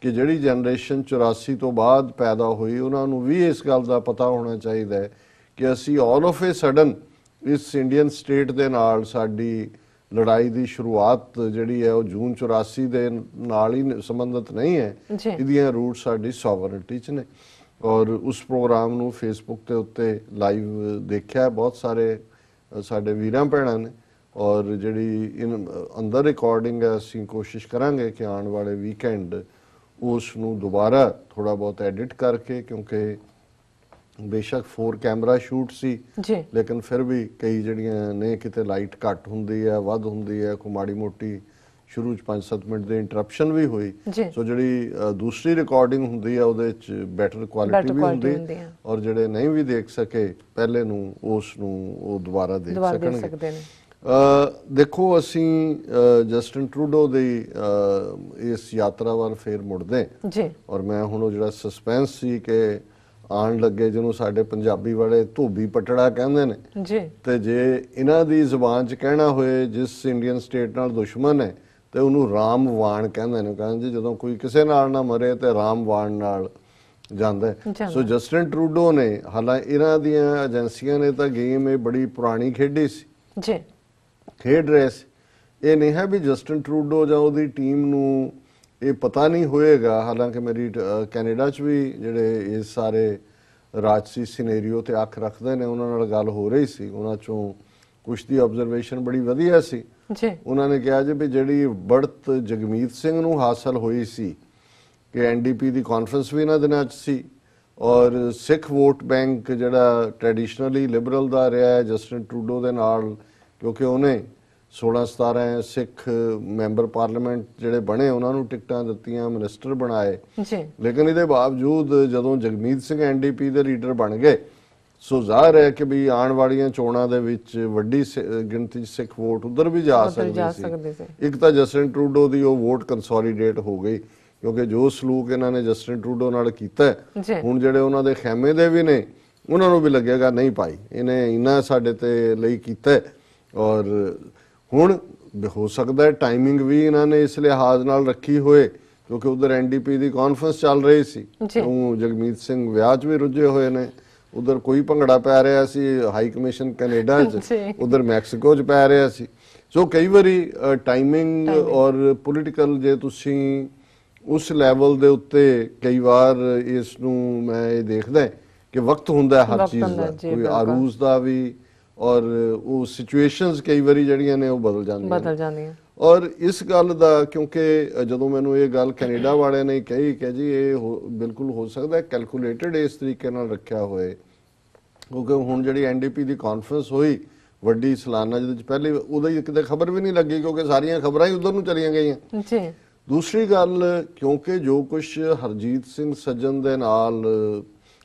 ਕਿ ਜਿਹੜੀ ਜਨਰੇਸ਼ਨ 84 ਤੋਂ ਬਾਅਦ ਪੈਦਾ ਹੋਈ ਉਹਨਾਂ ਨੂੰ ਵੀ ਇਸ ਗੱਲ ਦਾ ਪਤਾ ਹੋਣਾ ਚਾਹੀਦਾ ਹੈ ਕਿ ਅਸੀਂ ਆਲ ਆਫ ਏ ਸਡਨ ਇਸ ਇੰਡੀਅਨ ਸਟੇਟ ਦੇ ਨਾਲ ਸਾਡੀ ਲੜਾਈ ਦੀ ਸ਼ੁਰੂਆਤ ਜਿਹੜੀ ਹੈ ਉਹ ਜੂਨ 84 ਦੇ ਨਾਲ ਹੀ ਸੰਬੰਧਿਤ ਨਹੀਂ ਹੈ। ਇਹਦੀਆਂ ਰੂਟ ਸਾਡੀ ਸੋਵਰਨਿਟੀ 'ਚ ਨੇ। ਔਰ ਉਸ ਪ੍ਰੋਗਰਾਮ ਨੂੰ ਫੇਸਬੁੱਕ ਦੇ ਉੱਤੇ ਲਾਈਵ ਦੇਖਿਆ ਬਹੁਤ ਸਾਰੇ ਸਾਡੇ ਵੀਰਾਂ ਭੈਣਾਂ ਨੇ। ਔਰ ਜਿਹੜੀ ਅੰਦਰ ਰਿਕਾਰਡਿੰਗ ਹੈ ਅਸੀਂ ਕੋਸ਼ਿਸ਼ ਕਰਾਂਗੇ ਕਿ ਆਉਣ ਵਾਲੇ ਵੀਕਐਂਡ ਉਸ ਨੂੰ ਦੁਬਾਰਾ ਥੋੜਾ ਬਹੁਤ ਐਡਿਟ ਕਰਕੇ, ਕਿਉਂਕਿ ਬੇਸ਼ੱਕ 4 ਕੈਮਰਾ ਸ਼ੂਟ ਸੀ ਲੇਕਿਨ ਫਿਰ ਵੀ ਕਈ ਜਿਹੜੀਆਂ ਨੇ ਕਿਤੇ ਲਾਈਟ ਘੱਟ ਹੁੰਦੀ ਹੈ, ਵੱਧ ਹੁੰਦੀ ਹੈ, ਕੋਈ ਮਾੜੀ ਮੋਟੀ ਸ਼ੁਰੂ 'ਚ 5-7 ਮਿੰਟ ਦੀ ਇੰਟਰਪਸ਼ਨ ਵੀ ਹੋਈ। ਸੋ ਜਿਹੜੀ ਦੂਸਰੀ ਰਿਕਾਰਡਿੰਗ ਹੁੰਦੀ ਹੈ ਉਹਦੇ 'ਚ ਬੈਟਰ ਕੁਆਲਿਟੀ ਵੀ ਹੁੰਦੀ ਹੈ ਔਰ ਜਿਹੜੇ ਨਹੀਂ ਵੀ ਦੇਖ ਸਕੇ ਪਹਿਲੇ ਨੂੰ ਉਸ ਨੂੰ ਉਹ ਦੁਬਾਰਾ ਦੇਖ ਸਕਣਗੇ। ਦੇਖੋ ਅਸੀਂ ਜਸਟਿਨ ਟਰੂਡੋ ਦੀ ਇਸ ਯਾਤਰਾ ਵੱਲ ਫੇਰ ਮੁੜਦੇ ਔਰ ਮੈਂ ਹੁਣ ਉਹ ਜਿਹੜਾ ਸਸਪੈਂਸ ਸੀ ਕਿ ਆਣ ਲੱਗੇ, ਜਿਹਨੂੰ ਸਾਡੇ ਪੰਜਾਬੀ ਵਾਲੇ ਧੋਬੀ ਪਟੜਾ ਕਹਿੰਦੇ ਨੇ ਜੀ, ਤੇ ਜੇ ਇਹਨਾਂ ਦੀ ਜ਼ੁਬਾਨ 'ਚ ਕਹਿਣਾ ਹੋਏ ਜਿਸ ਇੰਡੀਅਨ ਸਟੇਟ ਨਾਲ ਦੁਸ਼ਮਣ ਹੈ ਤੇ ਉਹਨੂੰ ਰਾਮਵਾਣ ਕਹਿੰਦੇ ਨੇ। ਕਹਿੰਦੇ ਜਦੋਂ ਕੋਈ ਕਿਸੇ ਨਾਲ ਨਾ ਮਰੇ ਤੇ ਰਾਮਵਾਣ ਨਾਲ ਜਾਂਦਾ ਹੈ। ਸੋ ਜਸਟਿਨ ਟਰੂਡੋ ਨੇ, ਹਾਲਾਂਕਿ ਇਹਨਾਂ ਦੀਆਂ ਏਜੰਸੀਆਂ ਨੇ ਤਾਂ ਗੇਮ ਇਹ ਬੜੀ ਪੁਰਾਣੀ ਖੇਡੀ ਸੀ ਜੀ, ਖੇਡ ਰਹੇ ਸੀ। ਇਹ ਨਹੀਂ ਹੈ ਵੀ ਜਸਟਿਨ ਟਰੂਡੋ ਜਾਂ ਉਹਦੀ ਟੀਮ ਨੂੰ ਇਹ ਪਤਾ ਨਹੀਂ ਹੋਏਗਾ। ਹਾਲਾਂਕਿ ਮੇਰੀ ਕੈਨੇਡਾ 'ਚ ਵੀ ਜਿਹੜੇ ਇਸ ਸਾਰੇ ਰਾਜਸੀ ਸਿਨੇਰੀਓ ਤੇ ਅੱਖ ਰੱਖਦੇ ਨੇ ਉਹਨਾਂ ਨਾਲ ਗੱਲ ਹੋ ਰਹੀ ਸੀ। ਉਹਨਾਂ 'ਚੋਂ ਕੁਛ ਦੀ ਆਬਜ਼ਰਵੇਸ਼ਨ ਬੜੀ ਵਧੀਆ ਸੀ। ਉਹਨਾਂ ਨੇ ਕਿਹਾ ਜੀ ਵੀ ਜਿਹੜੀ ਬੜਤ ਜਗਮੀਤ ਸਿੰਘ ਨੂੰ ਹਾਸਲ ਹੋਈ ਸੀ ਕਿ ਐਨਡੀਪੀ ਦੀ ਕਾਨਫਰੰਸ ਵੀ ਇਹਨਾਂ ਦਿਨਾਂ 'ਚ ਸੀ, ਔਰ ਸਿੱਖ ਵੋਟ ਬੈਂਕ ਜਿਹੜਾ ਟ੍ਰੈਡੀਸ਼ਨਲੀ ਲਿਬਰਲ ਦਾ ਰਿਹਾ ਹੈ ਜਸਟਿਨ ਟਰੂਡੋ ਦੇ ਨਾਲ, ਕਿਉਂਕਿ ਉਹਨੇ 16-17 ਸਿੱਖ ਮੈਂਬਰ ਪਾਰਲੀਮੈਂਟ ਜਿਹੜੇ ਬਣੇ ਉਹਨਾਂ ਨੂੰ ਟਿਕਟਾਂ ਦਿੱਤੀਆਂ, ਮਿਨਿਸਟਰ ਬਣਾਏ। ਲੇਕਿਨ ਇਹਦੇ ਬਾਵਜੂਦ ਜਦੋਂ ਜਗਮੀਤ ਸਿੰਘ ਐਨਡੀਪੀ ਦੇ ਲੀਡਰ ਬਣ ਗਏ, ਸੋ ਜ਼ਾਹਰ ਹੈ ਕਿ ਵੀ ਆਉਣ ਵਾਲੀਆਂ ਚੋਣਾਂ ਦੇ ਵਿੱਚ ਵੱਡੀ ਗਿਣਤੀ ਸਿੱਖ ਵੋਟ ਉਧਰ ਵੀ ਜਾ ਸਕਦੀ ਸੀ। ਇੱਕ ਤਾਂ ਜਸਟਿਨ ਟਰੂਡੋ ਦੀ ਉਹ ਵੋਟ ਕੰਸੋਲੀਡੇਟ ਹੋ ਗਈ, ਕਿਉਂਕਿ ਜੋ ਸਲੂਕ ਇਹਨਾਂ ਨੇ ਜਸਟਿਨ ਟਰੂਡੋ ਨਾਲ ਕੀਤਾ, ਹੁਣ ਜਿਹੜੇ ਉਹਨਾਂ ਦੇ ਖੈਮੇ ਦੇ ਵੀ ਨੇ ਉਹਨਾਂ ਨੂੰ ਵੀ ਲੱਗੇਗਾ ਨਹੀਂ ਭਾਈ ਇਹਨੇ ਇੰਨਾ ਸਾਡੇ ਤੇ ਲਈ ਕੀਤਾ। ਔਰ ਹੁਣ ਹੋ ਸਕਦਾ ਹੈ ਟਾਈਮਿੰਗ ਵੀ ਇਹਨਾਂ ਨੇ ਇਸ ਲਿਹਾਜ਼ ਨਾਲ ਰੱਖੀ ਹੋਏ ਕਿਉਂਕਿ ਉਧਰ ਐਨਡੀਪੀ ਦੀ ਕਾਨਫਰੰਸ ਚੱਲ ਰਹੀ ਸੀ, ਉਹ ਜਗਮੀਤ ਸਿੰਘ ਵਿਆਹ 'ਚ ਵੀ ਰੁੱਝੇ ਹੋਏ ਨੇ, ਉਧਰ ਕੋਈ ਭੰਗੜਾ ਪੈ ਰਿਹਾ ਸੀ ਹਾਈ ਕਮਿਸ਼ਨ ਕੈਨੇਡਾ 'ਚ, ਉਧਰ ਮੈਕਸੀਕੋ 'ਚ ਪੈ ਰਿਹਾ ਸੀ। ਸੋ ਕਈ ਵਾਰੀ ਟਾਈਮਿੰਗ ਔਰ ਪੋਲੀਟੀਕਲ ਜੇ ਤੁਸੀਂ ਉਸ ਲੈਵਲ ਦੇ ਉੱਤੇ ਕਈ ਵਾਰ ਇਸ ਨੂੰ ਮੈਂ ਇਹ ਦੇਖਦਾ ਕਿ ਵਕਤ ਹੁੰਦਾ ਹਰ ਚੀਜ਼ ਦਾ, ਕੋਈ ਆਰੂਜ਼ ਦਾ ਵੀ, ਔਰ ਉਹ ਸਿਚੁਏਸ਼ਨਸ ਕਈ ਵਾਰੀ ਜਿਹੜੀਆਂ ਨੇ ਉਹ ਬਦਲ ਜਾਂਦੀਆਂ। ਔਰ ਇਸ ਗੱਲ ਦਾ ਕਿਉਂਕਿ ਜਦੋਂ ਮੈਨੂੰ ਇਹ ਗੱਲ ਕੈਨੇਡਾ ਵਾਲਿਆਂ ਨੇ ਕਹੀ ਕਿ ਜੀ ਇਹ ਬਿਲਕੁਲ ਹੋ ਸਕਦਾ ਕੈਲਕੂਲੇਟਡ ਇਸ ਤਰੀਕੇ ਨਾਲ ਰੱਖਿਆ ਹੋਏ, ਕਿਉਂਕਿ ਹੁਣ ਜਿਹੜੀ ਐਨਡੀਪੀ ਦੀ ਕਾਨਫਰੰਸ ਹੋਈ ਵੱਡੀ ਸਾਲਾਨਾ ਜਿਹਦੇ ਚ ਪਹਿਲੇ ਉਹਦੀ ਕਿਤੇ ਖਬਰ ਵੀ ਨਹੀਂ ਲੱਗੀ ਕਿਉਂਕਿ ਸਾਰੀਆਂ ਖਬਰਾਂ ਹੀ ਉਧਰ ਨੂੰ ਚਲੀਆਂ ਗਈਆਂ। ਦੂਸਰੀ ਗੱਲ, ਕਿਉਂਕਿ ਜੋ ਕੁਛ ਹਰਜੀਤ ਸਿੰਘ ਸੱਜਣ ਦੇ ਨਾਲ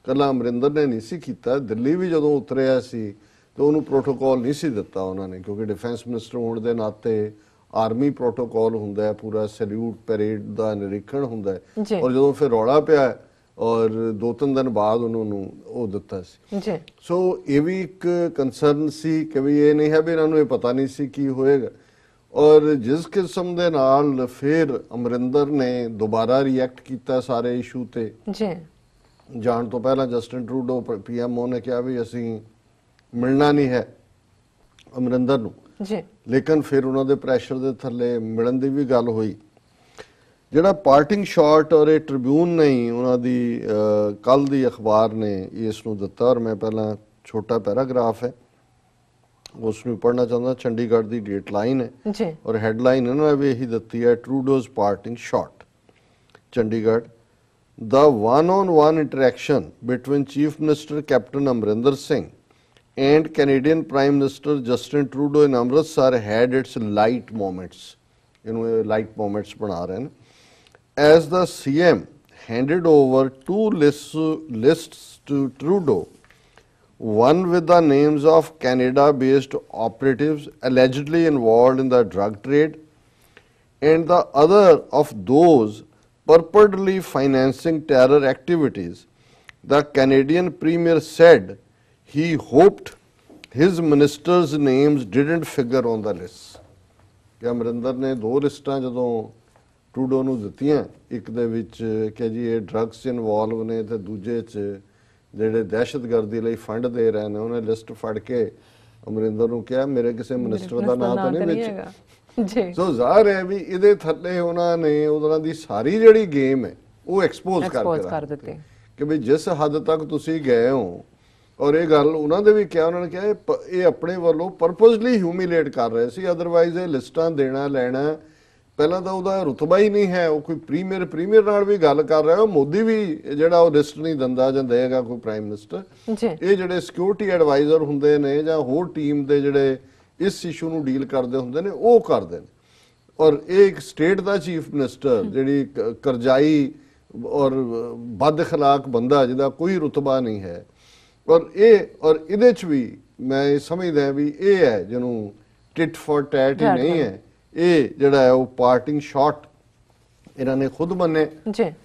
ਕੱਲਾ ਅਮਰਿੰਦਰ ਨੇ ਨਹੀਂ ਸੀ ਕੀਤਾ, ਦਿੱਲੀ ਵੀ ਜਦੋਂ ਉਤਰਿਆ ਸੀ ਤੇ ਉਹਨੂੰ ਪ੍ਰੋਟੋਕਾਲ ਨਹੀਂ ਸੀ ਦਿੱਤਾ ਉਹਨਾਂ ਨੇ, ਕਿਉਂਕਿ ਡਿਫੈਂਸ ਮਿਨਿਸਟਰ ਹੋਣ ਦੇ ਨਾਤੇ ਆਰਮੀ ਪ੍ਰੋਟੋਕਾਲ ਹੁੰਦਾ ਹੈ, ਪੂਰਾ ਸੈਲੂਟ ਪੈਰੇਡ ਦਾ ਨਿਰੀਖਣ ਹੁੰਦਾ ਹੈ, ਔਰ ਜਦੋਂ ਫਿਰ ਰੌਲਾ ਪਿਆ ਔਰ 2-3 ਦਿਨ ਬਾਅਦ ਉਹਨਾਂ ਨੂੰ ਉਹ ਦਿੱਤਾ ਸੀ। ਸੋ ਇਹ ਵੀ ਇੱਕ ਕੰਸਰਨ ਸੀ ਕਿ ਵੀ ਇਹ ਨਹੀਂ ਹੈ ਵੀ ਇਹਨਾਂ ਨੂੰ ਇਹ ਪਤਾ ਨਹੀਂ ਸੀ ਕੀ ਹੋਏਗਾ। ਔਰ ਜਿਸ ਕਿਸਮ ਦੇ ਨਾਲ ਫਿਰ ਅਮਰਿੰਦਰ ਨੇ ਦੁਬਾਰਾ ਰਿਐਕਟ ਕੀਤਾ ਸਾਰੇ ਇਸ਼ੂ ਤੇ, ਜਾਣ ਤੋਂ ਪਹਿਲਾਂ ਜਸਟਿਨ ਟਰੂਡੋ ਪੀਐਮਓ ਨੇ ਕਿਹਾ ਵੀ ਅਸੀਂ ਮਿਲਣਾ ਨਹੀਂ ਹੈ ਅਮਰਿੰਦਰ ਨੂੰ, ਲੇਕਿਨ ਫਿਰ ਉਹਨਾਂ ਦੇ ਪ੍ਰੈਸ਼ਰ ਦੇ ਥੱਲੇ ਮਿਲਣ ਦੀ ਵੀ ਗੱਲ ਹੋਈ। ਜਿਹੜਾ ਪਾਰਟਿੰਗ ਸ਼ਾਟ ਔਰ ਇਹ ਟ੍ਰਿਬਿਊਨ ਨਹੀਂ ਉਹਨਾਂ ਦੀ ਕੱਲ ਦੀ ਅਖਬਾਰ ਨੇ ਇਸ ਨੂੰ ਦਿੱਤਾ, ਔਰ ਮੈਂ ਪਹਿਲਾਂ ਛੋਟਾ ਪੈਰਾਗ੍ਰਾਫ ਹੈ ਉਸ ਨੂੰ ਪੜ੍ਹਨਾ ਚਾਹੁੰਦਾ। ਚੰਡੀਗੜ੍ਹ ਦੀ ਡੇਟ ਲਾਈਨ ਹੈ ਔਰ ਹੈਡਲਾਈਨ ਇਹਨਾਂ ਨੇ ਵੀ ਇਹੀ ਦਿੱਤੀ ਹੈ, Trudeau's parting shot. Chandigarh, the one-on-one interaction between Chief Minister Captain Amarinder Singh and Canadian Prime Minister Justin Trudeau in Amritsar had its light moments. Light moments बना रहे हैं. As the CM handed over 2 lists to Trudeau, one with the names of Canada-based operatives allegedly involved in the drug trade, and the other of those purportedly financing terror activities, the Canadian Premier said he hoped his ministers' names didn't figure on the list. ਕਿ ਅਮਰਿੰਦਰ ਨੇ 2 ਲਿਸਟਾਂ ਜਦੋਂ Trudeau ਨੂੰ ਦਿੱਤੀਆਂ, ਇੱਕ ਦੇ ਵਿੱਚ ਕਿ ਜੀ ਇਹ ਡਰੱਗਸ 'ਚ ਇਨਵੋਲਵ ਨੇ ਤੇ ਦੂਜੇ 'ਚ ਜਿਹੜੇ ਦਹਿਸ਼ਤਗਰਦੀ ਲਈ ਫੰਡ ਦੇ ਰਹੇ ਨੇ, ਉਹਨੇ ਲਿਸਟ ਫੜ ਕੇ ਅਮਰਿੰਦਰ ਨੂੰ ਕਿਹਾ ਮੇਰੇ ਕਿਸੇ ਮਿਨਿਸਟਰ ਦਾ ਨਾਂ ਤਾਂ ਨਹੀਂ ਵਿੱਚ। ਸੋ ਜ਼ਾਹਰ ਹੈ ਵੀ ਇਹਦੇ ਥੱਲੇ ਉਹਨਾਂ ਨੇ ਉਹਨਾਂ ਦੀ ਸਾਰੀ ਜਿਹੜੀ ਗੇਮ ਹੈ ਉਹ ਐਕਸਪੋਜ਼ ਕਰ ਦਿੱਤੀ ਕਿ ਵੀ ਜਿਸ ਹੱਦ ਤੱਕ ਤੁਸੀਂ ਗਏ ਹੋ। ਔਰ ਇਹ ਗੱਲ ਉਹਨਾਂ ਦੇ ਵੀ ਕਿਹਾ, ਉਹਨਾਂ ਨੇ ਕਿਹਾ ਇਹ ਆਪਣੇ ਵੱਲੋਂ ਪਰਪਸਲੀ ਹਿਊਮਿਲੇਟ ਕਰ ਰਹੇ ਸੀ, ਅਦਰਵਾਈਜ਼ ਇਹ ਲਿਸਟਾਂ ਦੇਣਾ ਲੈਣਾ, ਪਹਿਲਾਂ ਤਾਂ ਉਹਦਾ ਰੁਤਬਾ ਹੀ ਨਹੀਂ ਹੈ, ਉਹ ਕੋਈ ਪ੍ਰੀਮੀਅਰ ਨਾਲ ਵੀ ਗੱਲ ਕਰ ਰਿਹਾ, ਉਹ ਮੋਦੀ ਵੀ ਜਿਹੜਾ ਉਹ ਲਿਸਟ ਨਹੀਂ ਦਿੰਦਾ ਜਾਂ ਦੇਗਾ ਕੋਈ ਪ੍ਰਾਈਮ ਮਿਨਿਸਟਰ। ਇਹ ਜਿਹੜੇ ਸਿਕਿਉਰਿਟੀ ਐਡਵਾਈਜ਼ਰ ਹੁੰਦੇ ਨੇ ਜਾਂ ਹੋਰ ਟੀਮ ਦੇ ਜਿਹੜੇ ਇਸ ਇਸ਼ੂ ਨੂੰ ਡੀਲ ਕਰਦੇ ਹੁੰਦੇ ਨੇ ਉਹ ਕਰਦੇ ਨੇ। ਔਰ ਇਹ ਇੱਕ ਸਟੇਟ ਦਾ ਚੀਫ ਮਿਨਿਸਟਰ ਜਿਹੜੀ ਕਰਜ਼ਾਈ ਔਰ ਬਦਖਲਾਕ ਬੰਦਾ ਜਿਹਦਾ ਕੋਈ ਰੁਤਬਾ ਨਹੀਂ ਹੈ, ਔਰ ਇਹਦੇ 'ਚ ਵੀ ਮੈਂ ਇਹ ਸਮਝਦਾ ਵੀ ਇਹ ਹੈ ਜਿਹਨੂੰ ਟਿਟ ਫॉर ਟੈਟ ਹੀ ਨਹੀਂ ਹੈ, ਇਹ ਜਿਹੜਾ ਹੈ ਉਹ ਪਾਰਟਿੰਗ ਸ਼ਾਟ ਇਹਨਾਂ ਨੇ ਖੁਦ ਮੰਨੇ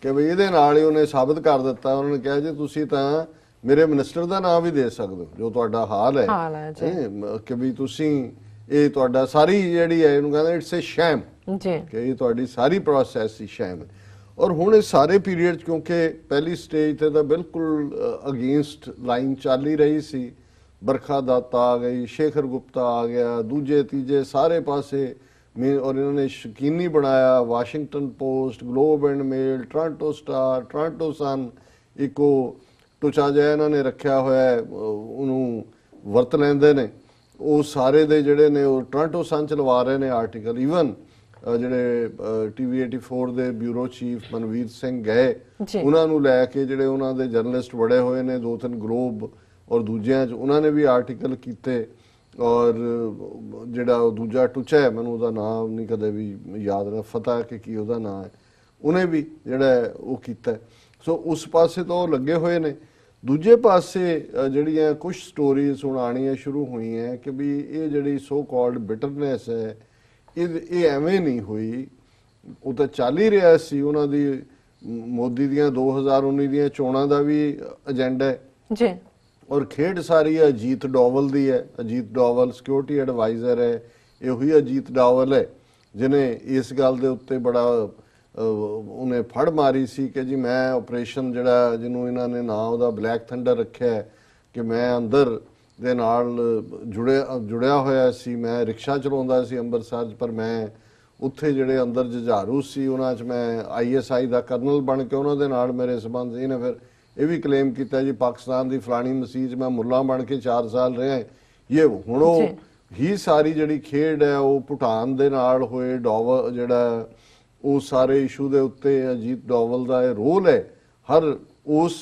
ਕਿ ਬਈ ਇਹਦੇ ਨਾਲ ਹੀ ਉਹਨੇ ਸਾਬਤ ਕਰ ਦਿੱਤਾ। ਉਹਨਾਂ ਨੇ ਕਿਹਾ ਜੀ ਤੁਸੀਂ ਤਾਂ ਮੇਰੇ ਮਿਨਿਸਟਰ ਦਾ ਨਾਮ ਵੀ ਦੇ ਸਕਦੇ ਹੋ ਜੋ ਤੁਹਾਡਾ ਹਾਲ ਹੈ ਕਿ ਵੀ ਤੁਸੀਂ ਇਹ ਤੁਹਾਡਾ ਸਾਰੀ ਜਿਹੜੀ ਹੈ ਇਹਨੂੰ ਕਹਿੰਦੇ ਇਟਸ ਅ ਸ਼ੈਮ ਕਿ ਇਹ ਤੁਹਾਡੀ ਸਾਰੀ ਪ੍ਰੋਸੈਸ ਹੀ ਸ਼ੈਮ ਹੈ। ਔਰ ਹੁਣ ਇਹ ਸਾਰੇ ਪੀਰੀਅਡ ਕਿਉਂਕਿ ਪਹਿਲੀ ਸਟੇਜ ਤੇ ਤਾਂ ਬਿਲਕੁਲ ਅਗੇਂਸਟ ਲਾਈਨ ਚੱਲ ਹੀ ਰਹੀ ਸੀ। ਬਰਖਾ ਦਾਤਾ ਆ ਗਈ, ਸ਼ੇਖਰ ਗੁਪਤਾ ਆ ਗਿਆ, ਦੂਜੇ ਤੀਜੇ ਸਾਰੇ ਪਾਸੇ ਔਰ ਇਹਨਾਂ ਨੇ ਸ਼ਕੀਨੀ ਬਣਾਇਆ। Washington Post, Globe and Mail, Toronto Star, Toronto Sun, ਇੱਕੋ ਟੁਚਾ ਜਿਹਾ ਇਹਨਾਂ ਨੇ ਰੱਖਿਆ ਹੋਇਆ ਉਹਨੂੰ ਵਰਤ ਲੈਂਦੇ ਨੇ। ਉਹ ਸਾਰੇ ਦੇ ਜਿਹੜੇ ਨੇ ਉਹ ਟੋਰਾਂਟੋ ਸਨ ਚ ਲਵਾ ਰਹੇ ਨੇ ਆਰਟੀਕਲ। ਈਵਨ ਜਿਹੜੇ TV 84 ਦੇ ਬਿਊਰੋ ਚੀਫ ਮਨਵੀਰ ਸਿੰਘ ਗਏ, ਉਹਨਾਂ ਨੂੰ ਲੈ ਕੇ ਜਿਹੜੇ ਉਹਨਾਂ ਦੇ ਜਰਨਲਿਸਟ ਬੜੇ ਹੋਏ ਨੇ, 2-3 ਗਲੋਬ ਔਰ ਦੂਜਿਆਂ 'ਚ ਉਹਨਾਂ ਨੇ ਵੀ ਆਰਟੀਕਲ ਕੀਤੇ। ਔਰ ਜਿਹੜਾ ਦੂਜਾ ਟੁਚਾ ਹੈ, ਮੈਨੂੰ ਉਹਦਾ ਨਾਮ ਨਹੀਂ ਕਦੇ ਵੀ ਯਾਦ ਰਿਹਾ, ਫਤਿਹ ਕਿ ਕੀ ਉਹਦਾ ਨਾਂ ਹੈ, ਉਹਨੇ ਵੀ ਜਿਹੜਾ ਉਹ ਕੀਤਾ। ਸੋ ਉਸ ਪਾਸੇ ਤਾਂ ਉਹ ਲੱਗੇ ਹੋਏ ਨੇ। ਦੂਜੇ ਪਾਸੇ ਜਿਹੜੀਆਂ ਕੁਝ ਸਟੋਰੀਜ਼ ਹੁਣ ਆਉਣੀਆਂ ਸ਼ੁਰੂ ਹੋਈਆਂ ਕਿ ਵੀ ਇਹ ਜਿਹੜੀ ਸੋ ਕਾਲਡ ਬਿਟਰਨੈਸ ਹੈ ਇਹ ਐਵੇਂ ਨਹੀਂ ਹੋਈ, ਉਹ ਤਾਂ ਚੱਲ ਹੀ ਰਿਹਾ ਸੀ। ਉਹਨਾਂ ਦੀ ਮੋਦੀ ਦੀਆਂ 2019 ਦੀਆਂ ਚੋਣਾਂ ਦਾ ਵੀ ਏਜੰਡਾ ਹੈ ਜੀ। ਔਰ ਖੇਡ ਸਾਰੀ ਅਜੀਤ ਡੋਵਲ ਦੀ ਹੈ। ਅਜੀਤ ਡੋਵਲ ਸਿਕਿਉਰਿਟੀ ਐਡਵਾਈਜ਼ਰ ਹੈ। ਇਹੋ ਹੀ ਅਜੀਤ ਡੋਵਲ ਹੈ ਜਿਹਨੇ ਇਸ ਗੱਲ ਦੇ ਉੱਤੇ ਬੜਾ ਉਹਨੇ ਫੜ ਮਾਰੀ ਸੀ ਕਿ ਜੀ ਮੈਂ ਆਪਰੇਸ਼ਨ ਜਿਹੜਾ ਜਿਹਨੂੰ ਇਹਨਾਂ ਨੇ ਨਾਂ ਉਹਦਾ ਬਲੈਕ ਥੰਡਰ ਰੱਖਿਆ ਕਿ ਮੈਂ ਅੰਦਰ ਦੇ ਨਾਲ ਜੁੜਿਆ ਹੋਇਆ ਸੀ। ਮੈਂ ਰਿਕਸ਼ਾ ਚਲਾਉਂਦਾ ਸੀ ਅੰਮ੍ਰਿਤਸਰ 'ਚ, ਪਰ ਮੈਂ ਉੱਥੇ ਜਿਹੜੇ ਅੰਦਰ ਜੁਝਾਰੂ ਸੀ ਉਹਨਾਂ 'ਚ ਮੈਂ ISI ਦਾ ਕਰਨਲ ਬਣ ਕੇ ਉਹਨਾਂ ਦੇ ਨਾਲ ਮੇਰੇ ਸੰਬੰਧ। ਇਹਨੇ ਫਿਰ ਇਹ ਵੀ ਕਲੇਮ ਕੀਤਾ ਜੀ ਪਾਕਿਸਤਾਨ ਦੀ ਫਲਾਣੀ ਮਸੀਤ 'ਚ ਮੈਂ ਮੁੱਲਾ ਬਣ ਕੇ 4 ਸਾਲ ਰਿਹਾ। ਇਹ ਹੁਣ ਉਹ ਹੀ ਸਾਰੀ ਜਿਹੜੀ ਖੇਡ ਹੈ ਉਹ ਭੂਟਾਨ ਦੇ ਨਾਲ ਹੋਏ ਡੋਵਲ ਜਿਹੜਾ ਉਹ ਸਾਰੇ ਇਸ਼ੂ ਦੇ ਉੱਤੇ ਅਜੀਤ ਡੋਵਲ ਦਾ ਇਹ ਰੋਲ ਹੈ ਹਰ ਉਸ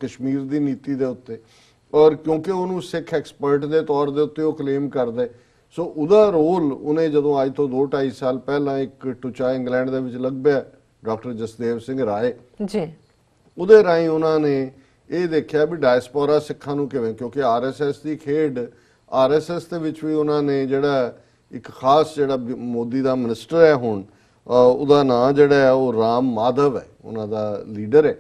ਕਸ਼ਮੀਰ ਦੀ ਨੀਤੀ ਦੇ ਉੱਤੇ। ਔਰ ਕਿਉਂਕਿ ਉਹਨੂੰ ਸਿੱਖ ਐਕਸਪਰਟ ਦੇ ਤੌਰ ਦੇ ਉੱਤੇ ਉਹ ਕਲੇਮ ਕਰਦਾ, ਸੋ ਉਹਦਾ ਰੋਲ ਉਹਨੇ ਜਦੋਂ ਅੱਜ ਤੋਂ 2-2.5 ਸਾਲ ਪਹਿਲਾਂ ਇੱਕ ਟੁਚਾ ਇੰਗਲੈਂਡ ਦੇ ਵਿੱਚ ਲੱਭਿਆ ਡਾਕਟਰ ਜਸਦੇਵ ਸਿੰਘ ਰਾਏ ਜੀ, ਉਹਦੇ ਰਾਹੀਂ ਉਹਨਾਂ ਨੇ ਇਹ ਦੇਖਿਆ ਵੀ ਡਾਇਸਪੋਰਾ ਸਿੱਖਾਂ ਨੂੰ ਕਿਵੇਂ, ਕਿਉਂਕਿ RSS ਦੀ ਖੇਡ RSS ਦੇ ਵਿੱਚ ਵੀ ਉਹਨਾਂ ਨੇ ਜਿਹੜਾ ਇੱਕ ਖਾਸ ਜਿਹੜਾ ਮੋਦੀ ਦਾ ਮਿਨਿਸਟਰ ਹੈ ਹੁਣ ਉਹਦਾ ਨਾਂ ਜਿਹੜਾ ਹੈ ਉਹ ਰਾਮ ਮਾਧਵ ਹੈ, ਉਹਨਾਂ ਦਾ ਲੀਡਰ ਹੈ,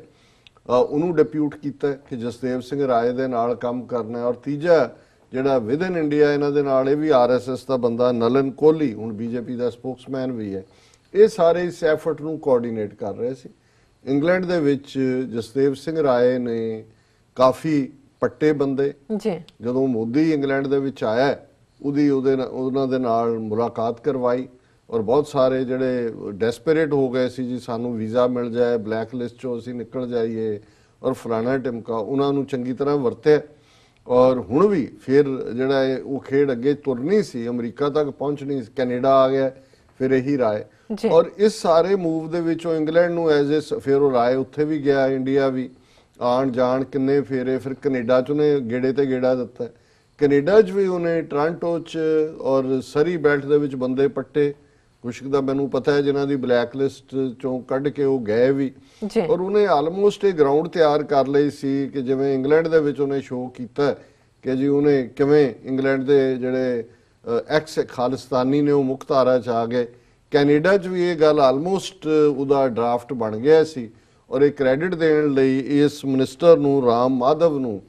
ਉਹਨੂੰ ਡਿਪਿਊਟ ਕੀਤਾ ਕਿ ਜਸਦੇਵ ਸਿੰਘ ਰਾਏ ਦੇ ਨਾਲ ਕੰਮ ਕਰਨਾ। ਔਰ ਤੀਜਾ ਜਿਹੜਾ ਵਿਦ ਇਨ ਇੰਡੀਆ ਇਹਨਾਂ ਦੇ ਨਾਲ ਇਹ ਵੀ RSS ਦਾ ਬੰਦਾ ਨਲਨ ਕੋਹਲੀ, ਹੁਣ BJP ਦਾ ਸਪੋਕਸਮੈਨ ਵੀ ਹੈ। ਇਹ ਸਾਰੇ ਇਸ ਐਫਰਟ ਨੂੰ ਕੋਆਰਡੀਨੇਟ ਕਰ ਰਹੇ ਸੀ। ਇੰਗਲੈਂਡ ਦੇ ਵਿੱਚ ਜਸਦੇਵ ਸਿੰਘ ਰਾਏ ਨੇ ਕਾਫੀ ਪੱਟੇ ਬੰਦੇ। ਜਦੋਂ ਮੋਦੀ ਇੰਗਲੈਂਡ ਦੇ ਵਿੱਚ ਆਇਆ ਉਹਨਾਂ ਦੇ ਨਾਲ ਮੁਲਾਕਾਤ ਕਰਵਾਈ ਔਰ ਬਹੁਤ ਸਾਰੇ ਜਿਹੜੇ ਡੈਸਪਰੇਟ ਹੋ ਗਏ ਸੀ ਜੀ ਸਾਨੂੰ ਵੀਜ਼ਾ ਮਿਲ ਜਾਏ, ਬਲੈਕ ਲਿਸਟ 'ਚੋਂ ਅਸੀਂ ਨਿਕਲ ਜਾਈਏ ਔਰ ਫਲਾਣਾ ਟਿਮਕਾ, ਉਹਨਾਂ ਨੂੰ ਚੰਗੀ ਤਰ੍ਹਾਂ ਵਰਤਿਆ। ਔਰ ਹੁਣ ਵੀ ਫਿਰ ਜਿਹੜਾ ਉਹ ਖੇਡ ਅੱਗੇ ਤੁਰਨੀ ਸੀ, ਅਮਰੀਕਾ ਤੱਕ ਪਹੁੰਚਣੀ, ਕੈਨੇਡਾ ਆ ਗਿਆ, ਫਿਰ ਇਹੀ ਰਾਏ। ਔਰ ਇਸ ਸਾਰੇ ਮੂਵ ਦੇ ਵਿੱਚ ਉਹ ਇੰਗਲੈਂਡ ਨੂੰ ਐਜ਼ ਏ ਫਿਰ ਉਹ ਰਾਏ ਉੱਥੇ ਵੀ ਗਿਆ, ਇੰਡੀਆ ਵੀ ਆਣ ਜਾਣ ਕਿੰਨੇ ਫੇਰੇ, ਫਿਰ ਕੈਨੇਡਾ 'ਚ ਉਹਨੇ ਗੇੜੇ ਤੇ ਗੇੜਾ ਦਿੱਤਾ। ਕੈਨੇਡਾ 'ਚ ਵੀ ਉਹਨੇ ਟੋਰਾਂਟੋ 'ਚ ਔਰ ਸਰੀ ਬੈਲਟ ਦੇ ਵਿੱਚ ਬੰਦੇ ਪੱਟੇ, ਕੁਛ ਦਾ ਮੈਨੂੰ ਪਤਾ ਹੈ ਜਿਨ੍ਹਾਂ ਦੀ ਬਲੈਕ ਲਿਸਟ ਚੋਂ ਕੱਢ ਕੇ ਉਹ ਗਏ ਵੀ। ਔਰ ਉਹਨੇ ਆਲਮੋਸਟ ਇਹ ਗਰਾਊਂਡ ਤਿਆਰ ਕਰ ਲਈ ਸੀ ਕਿ ਜਿਵੇਂ ਇੰਗਲੈਂਡ ਦੇ ਵਿੱਚ ਉਹਨੇ ਸ਼ੋਅ ਕੀਤਾ ਕਿ ਜੀ ਉਹਨੇ ਕਿਵੇਂ ਇੰਗਲੈਂਡ ਦੇ ਜਿਹੜੇ ਐਕਸ ਖਾਲਿਸਤਾਨੀ ਨੇ ਉਹ ਮੁੱਖ ਧਾਰਾ 'ਚ ਆ ਗਏ। ਕੈਨੇਡਾ 'ਚ ਵੀ ਇਹ ਗੱਲ ਆਲਮੋਸਟ ਉਹਦਾ ਡਰਾਫਟ ਬਣ ਗਿਆ ਸੀ। ਔਰ ਇਹ ਕ੍ਰੈਡਿਟ ਦੇਣ ਲਈ ਇਸ ਮਿਨਿਸਟਰ ਨੂੰ ਰਾਮ ਮਾਧਵ ਨੂੰ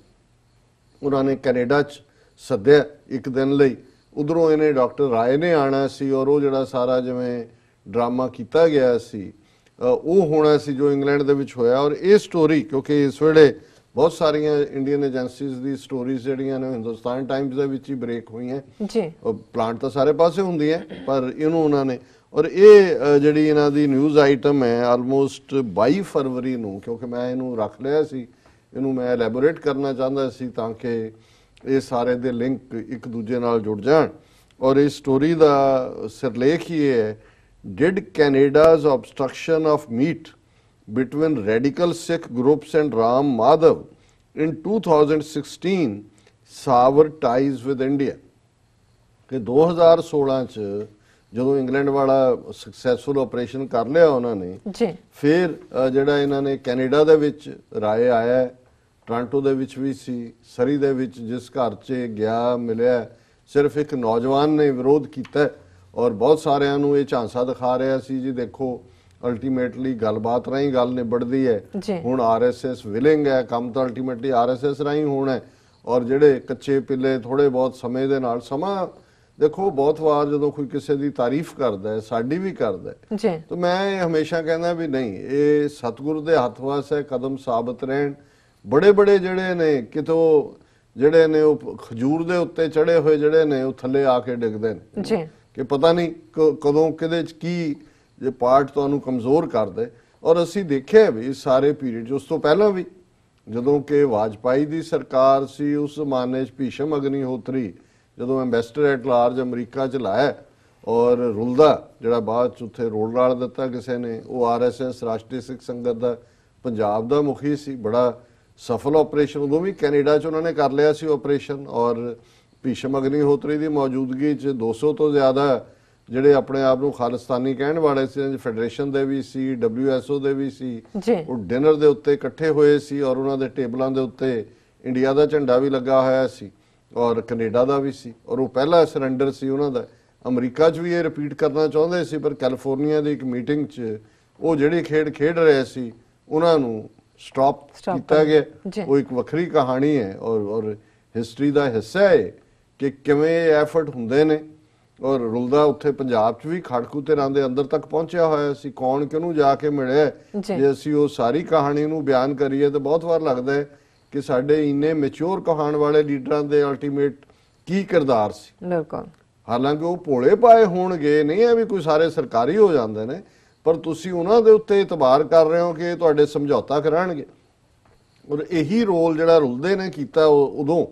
ਉਹਨਾਂ ਨੇ ਕੈਨੇਡਾ 'ਚ ਸੱਦਿਆ ਇੱਕ ਦਿਨ ਲਈ। ਉਧਰੋਂ ਇਹਨੇ ਡਾਕਟਰ ਰਾਏ ਨੇ ਆਣਾ ਸੀ ਔਰ ਉਹ ਜਿਹੜਾ ਸਾਰਾ ਜਿਵੇਂ ਡਰਾਮਾ ਕੀਤਾ ਗਿਆ ਸੀ ਉਹ ਹੋਣਾ ਸੀ ਜੋ ਇੰਗਲੈਂਡ ਦੇ ਵਿੱਚ ਹੋਇਆ। ਔਰ ਇਹ ਸਟੋਰੀ ਕਿਉਂਕਿ ਇਸ ਵੇਲੇ ਬਹੁਤ ਸਾਰੀਆਂ ਇੰਡੀਅਨ ਏਜੰਸੀਜ਼ ਦੀ ਸਟੋਰੀਜ਼ ਜਿਹੜੀਆਂ ਨੇ ਹਿੰਦੁਸਤਾਨ ਟਾਈਮਜ਼ ਦੇ ਵਿੱਚ ਹੀ ਬ੍ਰੇਕ ਹੋਈਆਂ ਜੀ। ਪਲਾਂਟ ਤਾਂ ਸਾਰੇ ਪਾਸੇ ਹੁੰਦੀ ਹੈ ਪਰ ਇਹਨੂੰ ਉਹਨਾਂ ਨੇ, ਔਰ ਇਹ ਜਿਹੜੀ ਇਹਨਾਂ ਦੀ ਨਿਊਜ਼ ਆਈਟਮ ਹੈ ਆਲਮੋਸਟ 22 ਫਰਵਰੀ ਨੂੰ, ਕਿਉਂਕਿ ਮੈਂ ਇਹਨੂੰ ਰੱਖ ਲਿਆ ਸੀ, ਇਹਨੂੰ ਮੈਂ ਐਲੈਬੋਰੇਟ ਕਰਨਾ ਚਾਹੁੰਦਾ ਸੀ ਤਾਂ ਕਿ ਇਹ ਸਾਰੇ ਦੇ ਲਿੰਕ ਇੱਕ ਦੂਜੇ ਨਾਲ ਜੁੜ ਜਾਣ। ਔਰ ਇਸ ਸਟੋਰੀ ਦਾ ਸਿਰਲੇਖ ਹੀ ਇਹ ਹੈ, did ਕੈਨੇਡਾਜ਼ obstruction of meet between radical Sikh groups and Ram Madhav in 2016 sour ties with India। ਕਿ 2016 ਚ ਜਦੋਂ ਇੰਗਲੈਂਡ ਵਾਲਾ ਸਕਸੈਸਫੁਲ ਆਪਰੇਸ਼ਨ ਕਰ ਲਿਆ ਉਹਨਾਂ ਨੇ ਜੀ, ਫਿਰ ਜਿਹੜਾ ਇਹਨਾਂ ਨੇ ਕੈਨੇਡਾ ਦੇ ਵਿੱਚ ਰਾਏ ਆਇਆ, ਟੋਰਾਂਟੋ ਦੇ ਵਿੱਚ ਵੀ ਸੀ, ਸਰੀ ਦੇ ਵਿੱਚ ਜਿਸ ਘਰ 'ਚ ਗਿਆ ਮਿਲਿਆ, ਸਿਰਫ ਇੱਕ ਨੌਜਵਾਨ ਨੇ ਵਿਰੋਧ ਕੀਤਾ ਔਰ ਬਹੁਤ ਸਾਰਿਆਂ ਨੂੰ ਇਹ ਝਾਂਸਾ ਦਿਖਾ ਰਿਹਾ ਸੀ ਜੀ ਦੇਖੋ ਅਲਟੀਮੇਟਲੀ ਗੱਲਬਾਤ ਰਾਹੀਂ ਗੱਲ ਨਿਬੜਦੀ ਹੈ। ਜੀ ਹੁਣ ਆਰ.ਐਸ.ਐਸ ਵਿਲਿੰਗ ਹੈ, ਕੰਮ ਤਾਂ ਅਲਟੀਮੇਟਲੀ ਆਰ.ਐਸ.ਐਸ ਰਾਹੀਂ ਹੋਣਾ ਹੈ। ਔਰ ਜਿਹੜੇ ਕੱਚੇ ਪਿੱਲੇ ਥੋੜੇ ਬਹੁਤ ਸਮੇਂ ਦੇ ਨਾਲ ਸਮਾਂ ਦੇਖੋ, ਬਹੁਤ ਵਾਰ ਜਦੋਂ ਕੋਈ ਕਿਸੇ ਦੀ ਤਾਰੀਫ ਕਰਦਾ ਹੈ, ਸਾਡੀ ਵੀ ਕਰਦਾ ਹੈ, ਜੀ ਤਾਂ ਮੈਂ ਹਮੇਸ਼ਾ ਕਹਿੰਦਾ ਵੀ ਨਹੀਂ, ਇਹ ਸਤਿਗੁਰੂ ਦੇ ਹੱਥ ਵਾਸ ਹੈ, ਕਦਮ ਸਾਬਤ ਰਹਿਣ। ਬੜੇ ਬੜੇ ਜਿਹੜੇ ਨੇ ਕਿਤੋਂ ਜਿਹੜੇ ਨੇ ਉਹ ਖਜੂਰ ਦੇ ਉੱਤੇ ਚੜੇ ਹੋਏ ਜਿਹੜੇ ਨੇ ਉਹ ਥੱਲੇ ਆ ਕੇ ਡਿੱਗਦੇ ਨੇ ਜੀ ਕਿ ਪਤਾ ਨਹੀਂ ਕਦੋਂ ਕਿਹਦੇ ਚ ਕੀ ਜੇ ਪਾਰਟ ਤੁਹਾਨੂੰ ਕਮਜ਼ੋਰ ਕਰਦੇ। ਔਰ ਅਸੀਂ ਦੇਖਿਆ ਵੀ ਸਾਰੇ ਪੀਰੀਅਡ ਉਸ ਤੋਂ ਪਹਿਲਾਂ ਵੀ ਜਦੋਂ ਕਿ ਵਾਜਪਾਈ ਦੀ ਸਰਕਾਰ ਸੀ, ਉਸ ਜ਼ਮਾਨੇ 'ਚ ਭੀਸ਼ਮ ਅਗਨੀਹੋਤਰੀ ਜਦੋਂ ਐਂਬੈਸਡਰ ਐਟ ਲਾਰਜ ਅਮਰੀਕਾ 'ਚ ਲਾਇਆ, ਔਰ ਰੁਲਦਾ ਜਿਹੜਾ ਬਾਅਦ 'ਚ ਉੱਥੇ ਰੋਲ ਰਾਲ ਦਿੱਤਾ ਕਿਸੇ ਨੇ, ਉਹ ਆਰ.ਐਸ.ਐਸ ਰਾਸ਼ਟਰੀ ਸਿੱਖ ਸੰਗਤ ਦਾ ਪੰਜਾਬ ਦਾ ਮੁਖੀ ਸੀ। ਬੜਾ ਸਫਲ ਆਪਰੇਸ਼ਨ ਉਦੋਂ ਵੀ ਕੈਨੇਡਾ 'ਚ ਉਹਨਾਂ ਨੇ ਕਰ ਲਿਆ ਸੀ ਆਪਰੇਸ਼ਨ। ਔਰ ਭੀਸ਼ਮ ਅਗਨੀਹੋਤਰੀ ਦੀ ਮੌਜੂਦਗੀ 'ਚ 200 ਤੋਂ ਜ਼ਿਆਦਾ ਜਿਹੜੇ ਆਪਣੇ ਆਪ ਨੂੰ ਖਾਲਿਸਤਾਨੀ ਕਹਿਣ ਵਾਲੇ ਸੀ, ਫੈਡਰੇਸ਼ਨ ਦੇ ਵੀ ਸੀ, WSO ਦੇ ਵੀ ਸੀ, ਉਹ ਡਿਨਰ ਦੇ ਉੱਤੇ ਇਕੱਠੇ ਹੋਏ ਸੀ। ਔਰ ਉਹਨਾਂ ਦੇ ਟੇਬਲਾਂ ਦੇ ਉੱਤੇ ਇੰਡੀਆ ਦਾ ਝੰਡਾ ਵੀ ਲੱਗਾ ਹੋਇਆ ਸੀ ਔਰ ਕੈਨੇਡਾ ਦਾ ਵੀ ਸੀ। ਔਰ ਉਹ ਪਹਿਲਾ ਸਰੈਂਡਰ ਸੀ ਉਹਨਾਂ ਦਾ। ਅਮਰੀਕਾ 'ਚ ਵੀ ਇਹ ਰਿਪੀਟ ਕਰਨਾ ਚਾਹੁੰਦੇ ਸੀ, ਪਰ ਕੈਲੀਫੋਰਨੀਆ ਦੀ ਇੱਕ ਮੀਟਿੰਗ 'ਚ ਉਹ ਜਿਹੜੀ ਖੇਡ ਰਹੇ ਸੀ ਉਹਨਾਂ ਨੂੰ ਸਟਾਪ ਕੀਤਾ ਗਿਆ। ਉਹ ਇੱਕ ਵੱਖਰੀ ਕਹਾਣੀ ਹੈ ਔਰ ਹਿਸਟਰੀ ਦਾ ਹਿੱਸਾ ਹੈ ਕਿ ਕਿਵੇਂ ਇਹ ਐਫਰਟ ਹੁੰਦੇ ਨੇ। ਔਰ ਰੁਲਦਾ ਉੱਥੇ ਪੰਜਾਬ 'ਚ ਵੀ ਖੜਕੂ ਧਿਰਾਂ ਦੇ ਅੰਦਰ ਤੱਕ ਪਹੁੰਚਿਆ ਹੋਇਆ ਸੀ, ਕੌਣ ਕਿਹਨੂੰ ਜਾ ਕੇ ਮਿਲਿਆ। ਜੇ ਅਸੀਂ ਉਹ ਸਾਰੀ ਕਹਾਣੀ ਨੂੰ ਬਿਆਨ ਕਰੀਏ ਤਾਂ ਬਹੁਤ ਵਾਰ ਲੱਗਦਾ ਹੈ ਕਿ ਸਾਡੇ ਇੰਨੇ ਮੈਚੁਰ ਕਹਾਣ ਵਾਲੇ ਲੀਡਰਾਂ ਦੇ ਅਲਟੀਮੇਟ ਕੀ ਕਿਰਦਾਰ ਸੀ। ਬਿਲਕੁਲ, ਹਾਲਾਂਕਿ ਉਹ ਭੋਲੇ ਪਾਏ ਹੋਣਗੇ, ਨਹੀਂ ਹੈ ਵੀ ਕੋਈ ਸਾਰੇ ਸਰਕਾਰੀ ਹੋ ਜਾਂਦੇ ਨੇ, ਪਰ ਤੁਸੀਂ ਉਹਨਾਂ ਦੇ ਉੱਤੇ ਇਤਬਾਰ ਕਰ ਰਹੇ ਹੋ ਕਿ ਤੁਹਾਡੇ ਸਮਝੌਤਾ ਕਰਾਂਗੇ। ਔਰ ਇਹੀ ਰੋਲ ਜਿਹੜਾ ਰੁਲਦੇ ਨੇ ਕੀਤਾ ਉਦੋਂ,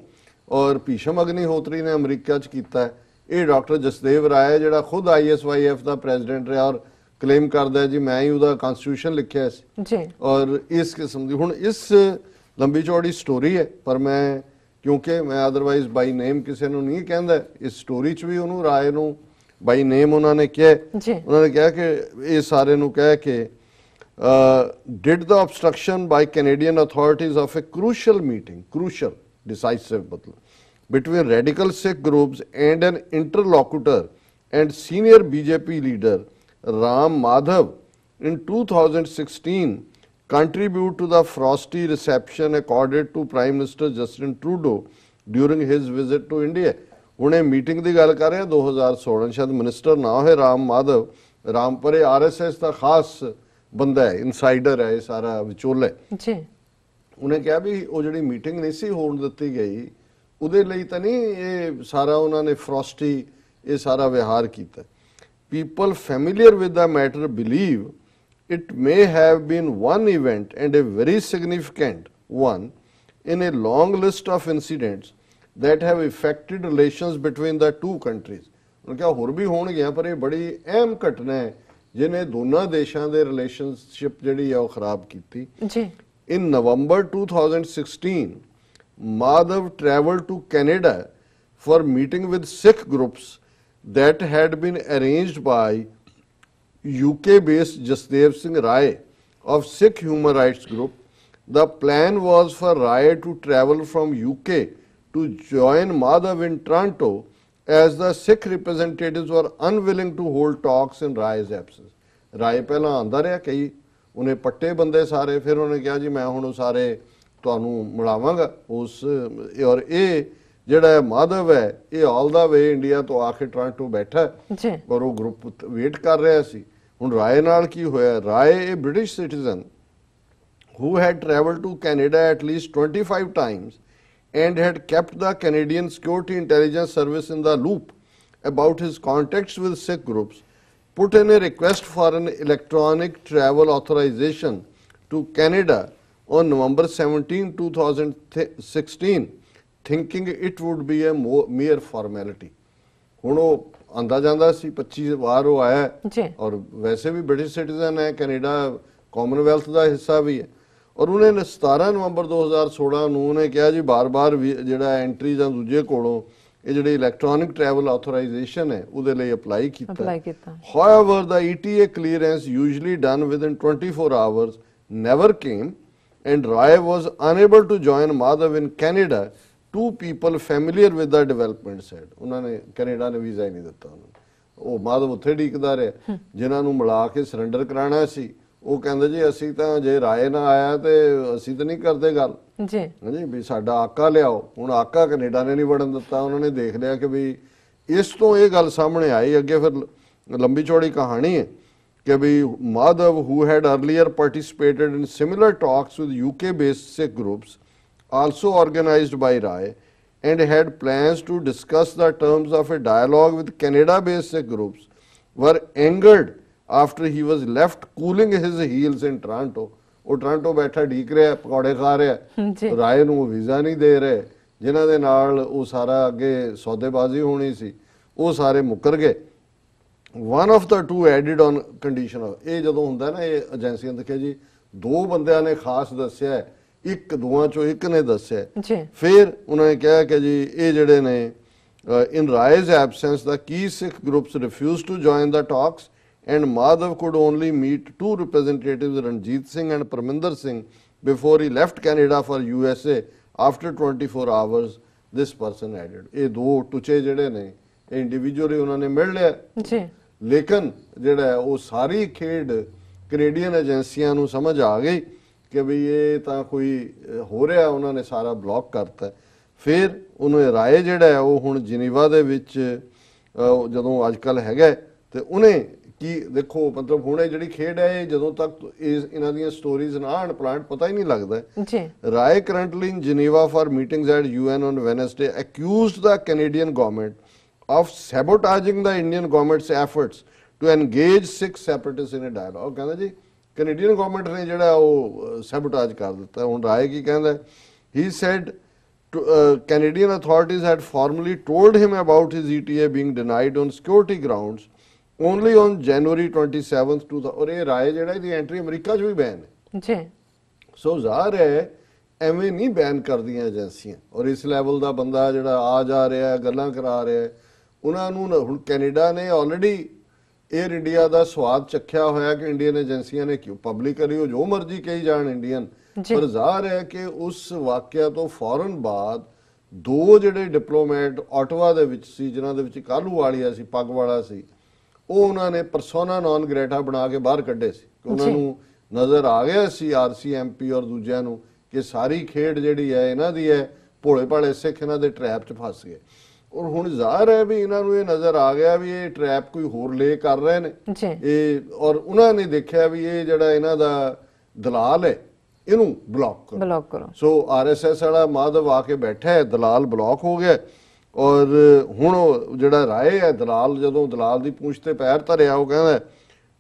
ਔਰ ਭੀਸ਼ਮ ਅਗਨੀਹੋਤਰੀ ਨੇ ਅਮਰੀਕਾ 'ਚ ਕੀਤਾ। ਇਹ ਡਾਕਟਰ ਜਸਦੇਵ ਰਾਏ ਜਿਹੜਾ ਖੁਦ ISYF ਦਾ ਪ੍ਰੈਜ਼ੀਡੈਂਟ ਰਿਹਾ ਔਰ ਕਲੇਮ ਕਰਦਾ ਜੀ ਮੈਂ ਹੀ ਉਹਦਾ ਕਨਸਟੀਟਿਊਸ਼ਨ ਲਿਖਿਆ ਸੀ ਜੀ। ਔਰ ਇਸ ਕਿਸਮ ਦੀ ਹੁਣ ਇਸ ਲੰਬੀ ਚੌੜੀ ਸਟੋਰੀ ਹੈ, ਪਰ ਮੈਂ ਕਿਉਂਕਿ ਮੈਂ ਅਦਰਵਾਈਜ਼ ਬਾਈ ਨੇਮ ਕਿਸੇ ਨੂੰ ਨਹੀਂ ਕਹਿੰਦਾ, ਇਸ ਸਟੋਰੀ 'ਚ ਵੀ ਉਹਨੂੰ ਰਾਏ ਨੂੰ ਬਾਈ ਨੇਮ ਉਹਨਾਂ ਨੇ ਕਿਹਾ। ਉਹਨਾਂ ਨੇ ਕਿਹਾ ਕਿ ਇਹ ਸਾਰੇ ਨੂੰ ਕਹਿ ਕੇ did the obstruction by Canadian authorities of a crucial meeting, crucial, decisive मतलब, between radical Sikh groups and an interlocutor and senior BJP leader Ram Madhav in 2016 contribute to the frosty reception accorded to Prime Minister Justin Trudeau during his visit to India। ਹੁਣ ਇਹ meeting ਦੀ ਗੱਲ ਕਰ ਰਹੇ 2016, ਸ਼ਾਇਦ minister ਨਾ ਹੋਏ ਰਾਮ ਮਾਧਵ, ਰਾਮ ਪਰੇ RSS ਦਾ ਖਾਸ ਬੰਦਾ ਹੈ, ਇਨਸਾਈਡਰ ਹੈ, ਇਹ ਸਾਰਾ ਵਿਚੋਲਾ ਜੀ। ਉਹਨੇ ਕਿਹਾ ਵੀ ਉਹ ਜਿਹੜੀ ਮੀਟਿੰਗ ਨਹੀਂ ਸੀ ਹੋਣ ਦਿੱਤੀ ਗਈ ਉਹਦੇ ਲਈ ਤਾਂ ਨਹੀਂ ਇਹ ਸਾਰਾ ਉਹਨਾਂ ਨੇ ਫਰੋਸਟੀ ਇਹ ਸਾਰਾ ਵਿਹਾਰ ਕੀਤਾ। People familiar with the matter believe it may have been one event and a very significant one in a long list of incidents that have affected relations between the two countries। ਉਹਨੇ ਕਿਹਾ ਹੋਰ ਵੀ ਹੋਣਗੀਆਂ ਪਰ ਇਹ ਬੜੀ ਅਹਿਮ ਘਟਨਾ ਹੈ ਜਿਹਨੇ ਦੋਨਾਂ ਦੇਸ਼ਾਂ ਦੇ ਰਿਲੇਸ਼ਨਸ਼ਿਪ ਜਿਹੜੀ ਆ ਉਹ ਖਰਾਬ ਕੀਤੀ ਜੀ। In November 2016 Madhav traveled to Canada for meeting with Sikh groups that had been arranged by UK-based Jasdev Singh Rai of Sikh Human Rights Group। The plan was for Rai to travel from UK to join Madhav in Toronto as the Sikh representatives were unwilling to hold talks in Rai's absence। Rai ਪਹਿਲਾਂ ਆਂਦਾ ਰਿਹਾ ਕਈ, ਉਹਨੇ ਪੱਟੇ ਬੰਦੇ ਸਾਰੇ, ਫਿਰ ਉਹਨੇ ਕਿਹਾ ਜੀ ਮੈਂ ਹੁਣ ਸਾਰੇ ਤੁਹਾਨੂੰ ਮਿਲਾਵਾਂਗਾ ਉਸ। ਔਰ ਇਹ ਜਿਹੜਾ ਮਾਧਵ ਹੈ ਇਹ ਆਲ ਦਾ ਵੇ ਇੰਡੀਆ ਤੋਂ ਆ ਕੇ ਟੋਰਾਂਟੋ ਬੈਠਾ ਔਰ ਉਹ ਗਰੁੱਪ ਵੇਟ ਕਰ ਰਿਹਾ ਸੀ। ਹੁਣ ਰਾਏ ਨਾਲ ਕੀ ਹੋਇਆ? ਰਾਏ ਇਹ British citizen who had traveled to Canada at least 25 times and had kept the Canadian Security Intelligence Service in the loop about his contacts with Sikh groups, put in a request for an electronic travel authorization to Canada on November 17, 2016, thinking it would be a mere formality। ਹੁਣ ਉਹ ਆਂਦਾ ਜਾਂਦਾ ਸੀ, 25 ਵਾਰ ਉਹ ਆਇਆ ਔਰ ਵੈਸੇ ਵੀ British citizen ਹੈ, Canada Commonwealth ਦਾ ਹਿੱਸਾ ਵੀ ਹੈ। ਔਰ ਉਹਨੇ 17 ਨਵੰਬਰ 2016 ਨੂੰ ਉਹਨੇ ਕਿਹਾ ਜੀ ਬਾਰ-ਬਾਰ ਜਿਹੜਾ ਐਂਟਰੀ ਜਾਂ ਦੂਜੇ ਕੋਲੋਂ ਇਹ ਜਿਹੜੀ ਇਲੈਕਟ੍ਰੋਨਿਕ ਟਰੈਵਲ ਆਥੋਰਾਈਜੇਸ਼ਨ ਹੈ ਉਹਦੇ ਲਈ ਅਪਲਾਈ ਕੀਤਾ। However, the ETA clearance usually done within 24 hours never came and Rai was unable to join Madhav in Canada। Two people familiar with the development said, ਉਹਨਾਂ ਨੇ ਕੈਨੇਡਾ ਨੇ visa ਹੀ ਨਹੀਂ ਦਿੱਤਾ ਉਹਨਾਂ ਨੂੰ। ਉਹ ਮਾਧਵ ਉੱਥੇ ਡੀਕਦਾ ਰਿਹਾ। ਜਿਨ੍ਹਾਂ ਨੂੰ ਮਿਲਾ ਕੇ ਸਰੈਂਡਰ ਕਰਾਉਣਾ ਸੀ ਉਹ ਕਹਿੰਦੇ ਜੀ ਅਸੀਂ ਤਾਂ ਜੇ ਰਾਏ ਨਾ ਆਇਆ ਤੇ ਅਸੀਂ ਤਾਂ ਨਹੀਂ ਕਰਦੇ ਗੱਲ ਜੀ ਹਾਂਜੀ ਵੀ ਸਾਡਾ ਆਕਾ ਲਿਆਓ। ਹੁਣ ਆਕਾ ਕੈਨੇਡਾ ਨੇ ਨਹੀਂ ਵੜਨ ਦਿੱਤਾ। ਉਹਨਾਂ ਨੇ ਦੇਖ ਲਿਆ ਕਿ ਵੀ ਇਸ ਤੋਂ ਇਹ ਗੱਲ ਸਾਹਮਣੇ ਆਈ। ਅੱਗੇ ਫਿਰ ਲੰਬੀ ਚੌੜੀ ਕਹਾਣੀ ਹੈ ਕਿ ਵੀ Madhav who had earlier participated in similar talks with UK based Sikh groups also organized by Rai and had plans to discuss the terms of a dialogue with Canada based Sikh groups were angered after he was left cooling his heels in Toronto। ਉਹ Toronto ਬੈਠਾ ਢੀਕ ਰਿਹਾ, ਪਕੌੜੇ ਖਾ ਰਿਹਾ, ਰਾਏ ਨੂੰ visa ਨਹੀਂ ਦੇ ਰਹੇ, ਜਿਨ੍ਹਾਂ ਦੇ ਨਾਲ ਉਹ ਸਾਰਾ ਅੱਗੇ ਸੌਦੇਬਾਜ਼ੀ ਹੋਣੀ ਸੀ ਉਹ ਸਾਰੇ ਮੁੱਕਰ ਗਏ। one of the two added on condition of ਇਹ ਜਦੋਂ ਹੁੰਦਾ ਨਾ ਇਹ ਏਜੰਸੀਆਂ ਦੇਖਿਆ ਜੀ ਦੋ ਬੰਦਿਆਂ ਨੇ ਖਾਸ ਦੱਸਿਆ, ਇੱਕ ਦੋਵਾਂ ਚੋਂ ਇੱਕ ਨੇ ਦੱਸਿਆ ਜੀ। ਫਿਰ ਉਹਨਾਂ ਨੇ ਕਿਹਾ ਕਿ ਜੀ ਇਹ ਜਿਹੜੇ ਨੇ in Rai's absence the key Sikh groups refused to join the talks and Madhav could only meet two representatives Ranjit Singh and Parminder Singh before he left Canada for USA after 24 hours this person added। ਇਹ ਦੋ ਟੁਚੇ ਜਿਹੜੇ ਨੇ ਇਹ individually ਉਹਨਾਂ ਨੇ ਮਿਲ ਲਿਆ ਜੀ, ਲੇਕਿਨ ਜਿਹੜਾ ਉਹ ਸਾਰੀ ਖੇਡ ਕੈਨੇਡੀਅਨ ਏਜੰਸੀਆਂ ਨੂੰ ਸਮਝ ਆ ਗਈ ਕਿ ਵੀ ਇਹ ਤਾਂ ਕੋਈ ਹੋ ਰਿਹਾ, ਉਹਨਾਂ ਨੇ ਸਾਰਾ ਬਲੌਕ ਕਰਤਾ। ਫਿਰ ਉਹਨੇ ਰਾਏ ਜਿਹੜਾ ਉਹ ਹੁਣ ਜਨੀਵਾ ਦੇ ਵਿੱਚ ਜਦੋਂ ਅੱਜ ਕੱਲ੍ਹ ਹੈਗਾ ਤੇ ਉਹਨੇ ਕੀ ਦੇਖੋ ਮਤਲਬ ਹੁਣ ਇਹ ਜਿਹੜੀ ਖੇਡ ਹੈ ਇਹ ਜਦੋਂ ਤੱਕ ਇਹਨਾਂ ਦੀਆਂ ਸਟੋਰੀਜ਼ ਨਾ ਆਣ ਪਲਾਂਟ ਪਤਾ ਹੀ ਨਹੀਂ ਲੱਗਦਾ ਜੀ। Rae currently in Geneva for meetings at UN on Wednesday accused the Canadian government of sabotaging the Indian government's efforts to engage Sikh separatists in a dialogue। ਕਹਿੰਦਾ ਜੀ ਕੈਨੇਡੀਅਨ ਗਵਰਨਮੈਂਟ ਨੇ ਜਿਹੜਾ ਉਹ ਸੈਬੋਟਾਜ ਕਰ ਦਿੱਤਾ। ਹੁਣ ਰਾਏ ਕੀ ਕਹਿੰਦਾ, he said Canadian authorities had formally told him about his ETA being denied on security grounds only on January 27th to the। और ये राय ਜਿਹੜਾ ਇਹਦੀ ਐਂਟਰੀ ਅਮਰੀਕਾ 'ਚ ਵੀ ਬੈਨ ਹੈ ਜੀ। ਸੋ ਜ਼ਾਹਰ ਹੈ ਐਵੇਂ ਨਹੀਂ ਬੈਨ ਕਰਦੀਆਂ ਏਜੰਸੀਆਂ। ਔਰ ਇਸ ਲੈਵਲ ਦਾ ਬੰਦਾ ਜਿਹੜਾ ਆ ਜਾ ਰਿਹਾ ਗੱਲਾਂ ਕਰਾ ਰਿਹਾ ਉਹਨਾਂ ਨੂੰ ਹੁਣ ਕੈਨੇਡਾ ਨੇ ਆਲਰੇਡੀ ਏਅਰ ਇੰਡੀਆ ਦਾ ਸਵਾਦ ਚੱਖਿਆ ਹੋਇਆ ਕਿ ਇੰਡੀਅਨ ਏਜੰਸੀਆਂ ਨੇ ਕਿਉਂ ਪਬਲਿਕਲੀ ਉਹ ਜੋ ਮਰਜ਼ੀ ਕਹੀ ਜਾਣ ਇੰਡੀਅਨ। ਪਰ ਜ਼ਾਹਰ ਹੈ ਕਿ ਉਸ ਵਾਕਿਆ ਤੋਂ ਫੌਰਨ ਬਾਅਦ ਦੋ ਜਿਹੜੇ ਡਿਪਲੋਮੈਟ ਆਟਵਾ ਦੇ ਵਿੱਚ ਸੀ ਜਿਨ੍ਹਾਂ ਦੇ ਵਿੱਚ ਕਾਲੂ ਵਾਲੀਆ ਸੀ, ਪੱਗ ਵਾਲਾ ਸੀ, ਉਹ ਉਹਨਾਂ ਨੇ ਪਰਸੋਨਾ ਨੌਨ ਗ੍ਰੇਟਾ ਬਣਾ ਕੇ ਬਾਹਰ ਕੱਢੇ ਸੀ। ਉਹਨਾਂ ਨੂੰ ਨਜ਼ਰ ਆ ਗਿਆ ਸੀ RCMP ਔਰ ਦੂਜਿਆਂ ਨੂੰ ਕਿ ਸਾਰੀ ਖੇਡ ਜਿਹੜੀ ਹੈ ਇਹਨਾਂ ਦੀ ਹੈ, ਭੋਲੇ ਭਾਲੇ ਸਿੱਖ ਇਹਨਾਂ ਦੇ ਟਰੈਪ 'ਚ ਫਸ ਗਏ। ਔਰ ਹੁਣ ਜ਼ਾਹਰ ਹੈ ਵੀ ਇਹਨਾਂ ਨੂੰ ਇਹ ਨਜ਼ਰ ਆ ਗਿਆ ਵੀ ਇਹ ਟਰੈਪ ਕੋਈ ਹੋਰ ਲੇ ਕਰ ਰਹੇ ਨੇ ਇਹ। ਔਰ ਉਹਨਾਂ ਨੇ ਦੇਖਿਆ ਵੀ ਇਹ ਜਿਹੜਾ ਇਹਨਾਂ ਦਾ ਦਲਾਲ ਹੈ ਇਹਨੂੰ ਬਲੌਕ ਕਰੋ। ਸੋ ਆਰ.ਐਸ.ਐਸ ਵਾਲਾ ਮਾਧਵ ਆ ਕੇ ਬੈਠਾ ਹੈ, ਦਲਾਲ ਬਲੌਕ ਹੋ ਗਿਆ। ਔਰ ਹੁਣ ਜਿਹੜਾ ਰਾਏ ਹੈ ਦਲਾਲ, ਜਦੋਂ ਦਲਾਲ ਦੀ ਪੂੰਛ ਤੇ ਪੈਰ ਧਰਿਆ ਉਹ ਕਹਿੰਦਾ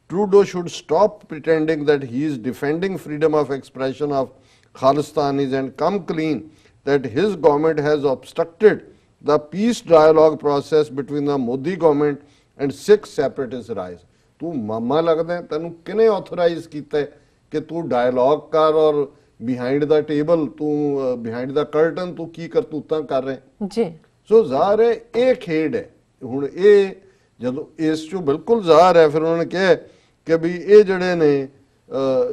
Trudeau should stop pretending that he is defending freedom of expression of Khalistanis and come clean that his government has obstructed the peace dialogue process between the Modi government and Sikh separatist rise। ਤੂੰ ਮਾਮਾ ਲੱਗਦਾ, ਤੈਨੂੰ ਕਿਹਨੇ authorise ਕੀਤਾ ਕਿ ਤੂੰ dialogue ਕਰ ਔਰ ਬਿਹਾਈਂਡ ਦਾ ਟੇਬਲ ਤੂੰ ਬਿਹਾਈਂਡ ਦਾ ਕਰਟਨ ਤੂੰ ਕੀ ਕਰਤੂਤਾਂ ਕਰ ਰਹੇ ਜੀ। ਸੋ ਜ਼ਾਹਰ ਹੈ ਇਹ ਖੇਡ ਹੈ। ਹੁਣ ਇਹ ਜਦੋਂ ਇਸ ਚੋਂ ਬਿਲਕੁਲ ਜ਼ਾਹਰ ਹੈ ਫਿਰ ਉਹਨਾਂ ਨੇ ਕਿਹਾ ਕਿ ਵੀ ਇਹ ਜਿਹੜੇ ਨੇ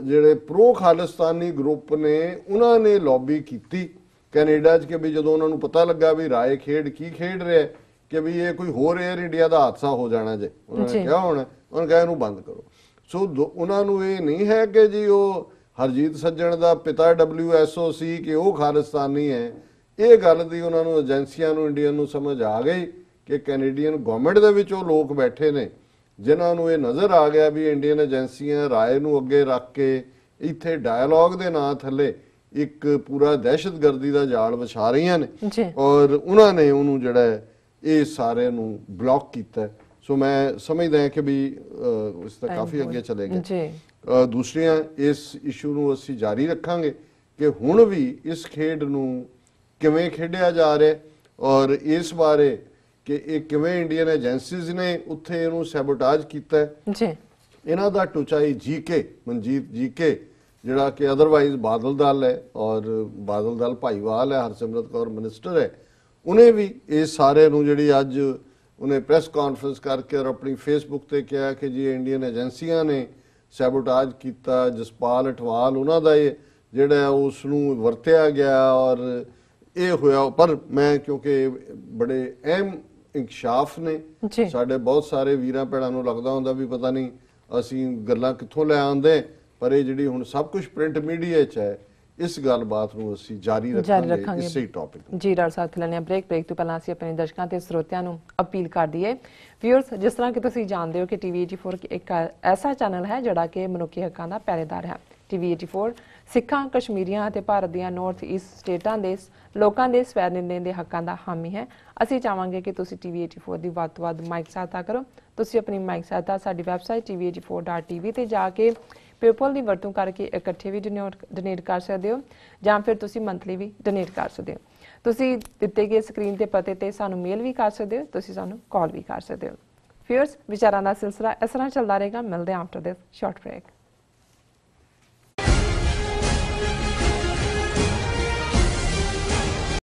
ਜਿਹੜੇ ਪ੍ਰੋ ਖਾਲਿਸਤਾਨੀ ਗਰੁੱਪ ਨੇ ਉਹਨਾਂ ਨੇ ਲੌਬੀ ਕੀਤੀ ਕੈਨੇਡਾ 'ਚ ਕਿ ਵੀ ਜਦੋਂ ਉਹਨਾਂ ਨੂੰ ਪਤਾ ਲੱਗਾ ਵੀ ਰਾਏ ਖੇਡ ਕੀ ਖੇਡ ਰਿਹਾ ਕਿ ਵੀ ਇਹ ਕੋਈ ਹੋਰ ਏਅਰ ਇੰਡੀਆ ਦਾ ਹਾਦਸਾ ਹੋ ਜਾਣਾ ਜੇ, ਉਹਨਾਂ ਨੇ ਕਿਹਾ ਹੋਣਾ, ਉਹਨਾਂ ਨੇ ਕਿਹਾ ਇਹਨੂੰ ਬੰਦ ਕਰੋ। ਸੋ ਉਹਨਾਂ ਨੂੰ ਇਹ ਨਹੀਂ ਹੈ ਕਿ ਜੀ ਉਹ ਹਰਜੀਤ ਸੱਜਣ ਦਾ ਪਿਤਾ WSO ਸੀ ਕਿ ਉਹ ਖਾਲਿਸਤਾਨੀ ਹੈ। ਇਹ ਗੱਲ ਦੀ ਉਹਨਾਂ ਨੂੰ ਏਜੰਸੀਆਂ ਨੂੰ ਇੰਡੀਅਨ ਨੂੰ ਸਮਝ ਆ ਗਈ ਕਿ ਕੈਨੇਡੀਅਨ ਗਵਰਨਮੈਂਟ ਦੇ ਵਿੱਚ ਉਹ ਲੋਕ ਬੈਠੇ ਨੇ ਜਿਨ੍ਹਾਂ ਨੂੰ ਇਹ ਨਜ਼ਰ ਆ ਗਿਆ ਵੀ ਇੰਡੀਅਨ ਏਜੰਸੀਆਂ ਰਾਏ ਨੂੰ ਅੱਗੇ ਰੱਖ ਕੇ ਇੱਥੇ ਡਾਇਲੌਗ ਦੇ ਨਾਂ ਥੱਲੇ ਇੱਕ ਪੂਰਾ ਦਹਿਸ਼ਤਗਰਦੀ ਦਾ ਜਾਲ ਵਿਛਾ ਰਹੀਆਂ ਨੇ ਔਰ ਉਹਨਾਂ ਨੇ ਉਹਨੂੰ ਜਿਹੜਾ ਇਹ ਸਾਰੇ ਨੂੰ ਬਲੌਕ ਕੀਤਾ। ਸੋ ਮੈਂ ਸਮਝਦਾ ਹਾਂ ਕਿ ਵੀ ਇਸ ਤੋਂ ਕਾਫੀ ਅੱਗੇ ਚਲੇ ਗਏ। ਦੂਸਰੀਆਂ ਇਸ ਇਸ਼ੂ ਨੂੰ ਅਸੀਂ ਜਾਰੀ ਰੱਖਾਂਗੇ ਕਿ ਹੁਣ ਵੀ ਇਸ ਖੇਡ ਨੂੰ ਕਿਵੇਂ ਖੇਡਿਆ ਜਾ ਰਿਹਾ ਔਰ ਇਸ ਬਾਰੇ ਕਿ ਇਹ ਕਿਵੇਂ ਇੰਡੀਅਨ ਏਜੰਸੀਜ਼ ਨੇ ਉੱਥੇ ਇਹਨੂੰ ਸੈਬੋਟਾਜ ਕੀਤਾ ਜੀ। ਇਹਨਾਂ ਦਾ ਟੁਚਾਈ ਮਨਜੀਤ ਜੀਕੇ ਜਿਹੜਾ ਕਿ ਅਦਰਵਾਈਜ਼ ਬਾਦਲ ਦਲ ਹੈ ਔਰ ਬਾਦਲ ਦਲ ਭਾਈਵਾਲ ਹੈ, ਹਰਸਿਮਰਤ ਕੌਰ ਮਿਨਿਸਟਰ ਹੈ, ਉਹਨੇ ਵੀ ਇਹ ਸਾਰੇ ਨੂੰ ਜਿਹੜੀ ਅੱਜ ਉਹਨੇ ਪ੍ਰੈਸ ਕਾਨਫਰੰਸ ਕਰਕੇ ਔਰ ਆਪਣੀ ਫੇਸਬੁੱਕ ਤੇ ਕਿਹਾ ਕਿ ਜੀ ਇੰਡੀਅਨ ਏਜੰਸੀਆਂ ਨੇ ਸੈਬੋਟਾਜ ਕੀਤਾ। ਜਸਪਾਲ ਅਠਵਾਲ ਉਹਨਾਂ ਦਾ ਇਹ ਜਿਹੜਾ ਉਸ ਨੂੰ ਵਰਤਿਆ ਗਿਆ ਔਰ ਇਹ ਹੋਇਆ। ਪਰ ਮੈਂ ਕਿਉਂਕਿ ਬੜੇ ਅਹਿਮ ਇਨਕਸ਼ਾਫ ਨੇ। ਜੀ ਸਾਡੇ ਬਹੁਤ ਸਾਰੇ ਵੀਰਾਂ ਭੈਣਾਂ ਨੂੰ ਲੱਗਦਾ ਹੁੰਦਾ ਵੀ ਪਤਾ ਨਹੀਂ ਅਸੀਂ ਗੱਲਾਂ ਕਿੱਥੋਂ ਲੈ ਆਉਂਦੇ, ਪਰ ਇਹ ਜਿਹੜੀ ਹੁਣ ਸਭ ਕੁਝ ਪ੍ਰਿੰਟ ਮੀਡੀਆ 'ਚ ਹੈ, ਇਸ ਗੱਲਬਾਤ ਨੂੰ ਅਸੀਂ ਜਾਰੀ ਰੱਖਾਂਗੇ ਇਸੇ ਟੌਪਿਕ। ਜੀ ਡਾਕਟਰ ਸਾਹਿਬ ਲੈਣੇ ਬ੍ਰੇਕ ਤੋਂ ਪਹਿਲਾਂ ਅਸੀਂ ਆਪਣੇ ਦਰਸ਼ਕਾਂ ਤੇ ਸਰੋਤਿਆਂ ਨੂੰ ਅਪੀਲ ਕਰ ਦਈਏ। ਵਿਊਅਰਸ, ਜਿਸ ਤਰ੍ਹਾਂ ਕਿ ਤੁਸੀਂ ਜਾਣਦੇ ਹੋ ਕਿ ਟੀਵੀ 84 ਇੱਕ ਐਸਾ ਚੈਨਲ ਹੈ ਜਿਹੜਾ ਕਿ ਮਨੁੱਖੀ ਹੱਕਾਂ ਦਾ ਪਹਿਰੇਦਾਰ ਹੈ। ਟੀਵੀ 84 ਸਿੱਖਾਂ, ਕਸ਼ਮੀਰੀਆਂ ਅਤੇ ਭਾਰਤ ਦੀਆਂ ਨਾਰਥ ਈਸਟ ਸਟੇਟਾਂ ਦੇ ਲੋਕਾਂ ਦੇ ਸਵੈ ਨਿਰਣੇ ਦੇ ਹੱਕਾਂ ਦਾ ਹਾਮੀ ਹੈ। ਅਸੀਂ ਚਾਹਾਂਗੇ ਕਿ ਤੁਸੀਂ ਟੀਵੀ 84 ਦੀ ਵੱਧ ਤੋਂ ਵੱਧ ਮਾਈਕ ਸਹਾਇਤਾ ਕਰੋ। ਤੁਸੀਂ ਆਪਣੀ ਮਾਈਕ ਸਹਾਇਤਾ ਸਾਡੀ ਵੈਬਸਾਈਟ tv84.tv ਤੇ ਜਾ ਕੇ ਪੇਪਲ ਦੀ ਵਰਤੋਂ ਕਰਕੇ ਇਕੱਠੇ ਵੀ ਡੋਨੇਟ ਕਰ ਸਕਦੇ ਹੋ, ਜਾਂ ਫਿਰ ਤੁਸੀਂ ਮੰਥਲੀ ਵੀ ਡੋਨੇਟ ਕਰ ਸਕਦੇ ਹੋ। ਤੁਸੀਂ ਦਿੱਤੇ ਗਏ ਸਕਰੀਨ ਤੇ ਪਤੇ ਤੇ ਸਾਨੂੰ ਮੇਲ ਵੀ ਕਰ ਸਕਦੇ ਹੋ, ਤੁਸੀਂ ਸਾਨੂੰ ਕਾਲ ਵੀ ਕਰ ਸਕਦੇ ਹੋ। ਫਿਅਰਸ ਵਿਚਾਰਾਂ ਦਾ ਸਿਲਸਿਲਾ ਇਸ ਤਰ੍ਹਾਂ ਚੱਲਦਾ ਰਹੇਗਾ। ਮਿਲਦੇ ਹਾਂ ਆਫਟਰ ਦਿਸ ਸ਼ਾਰਟ ਬ੍ਰੇਕ।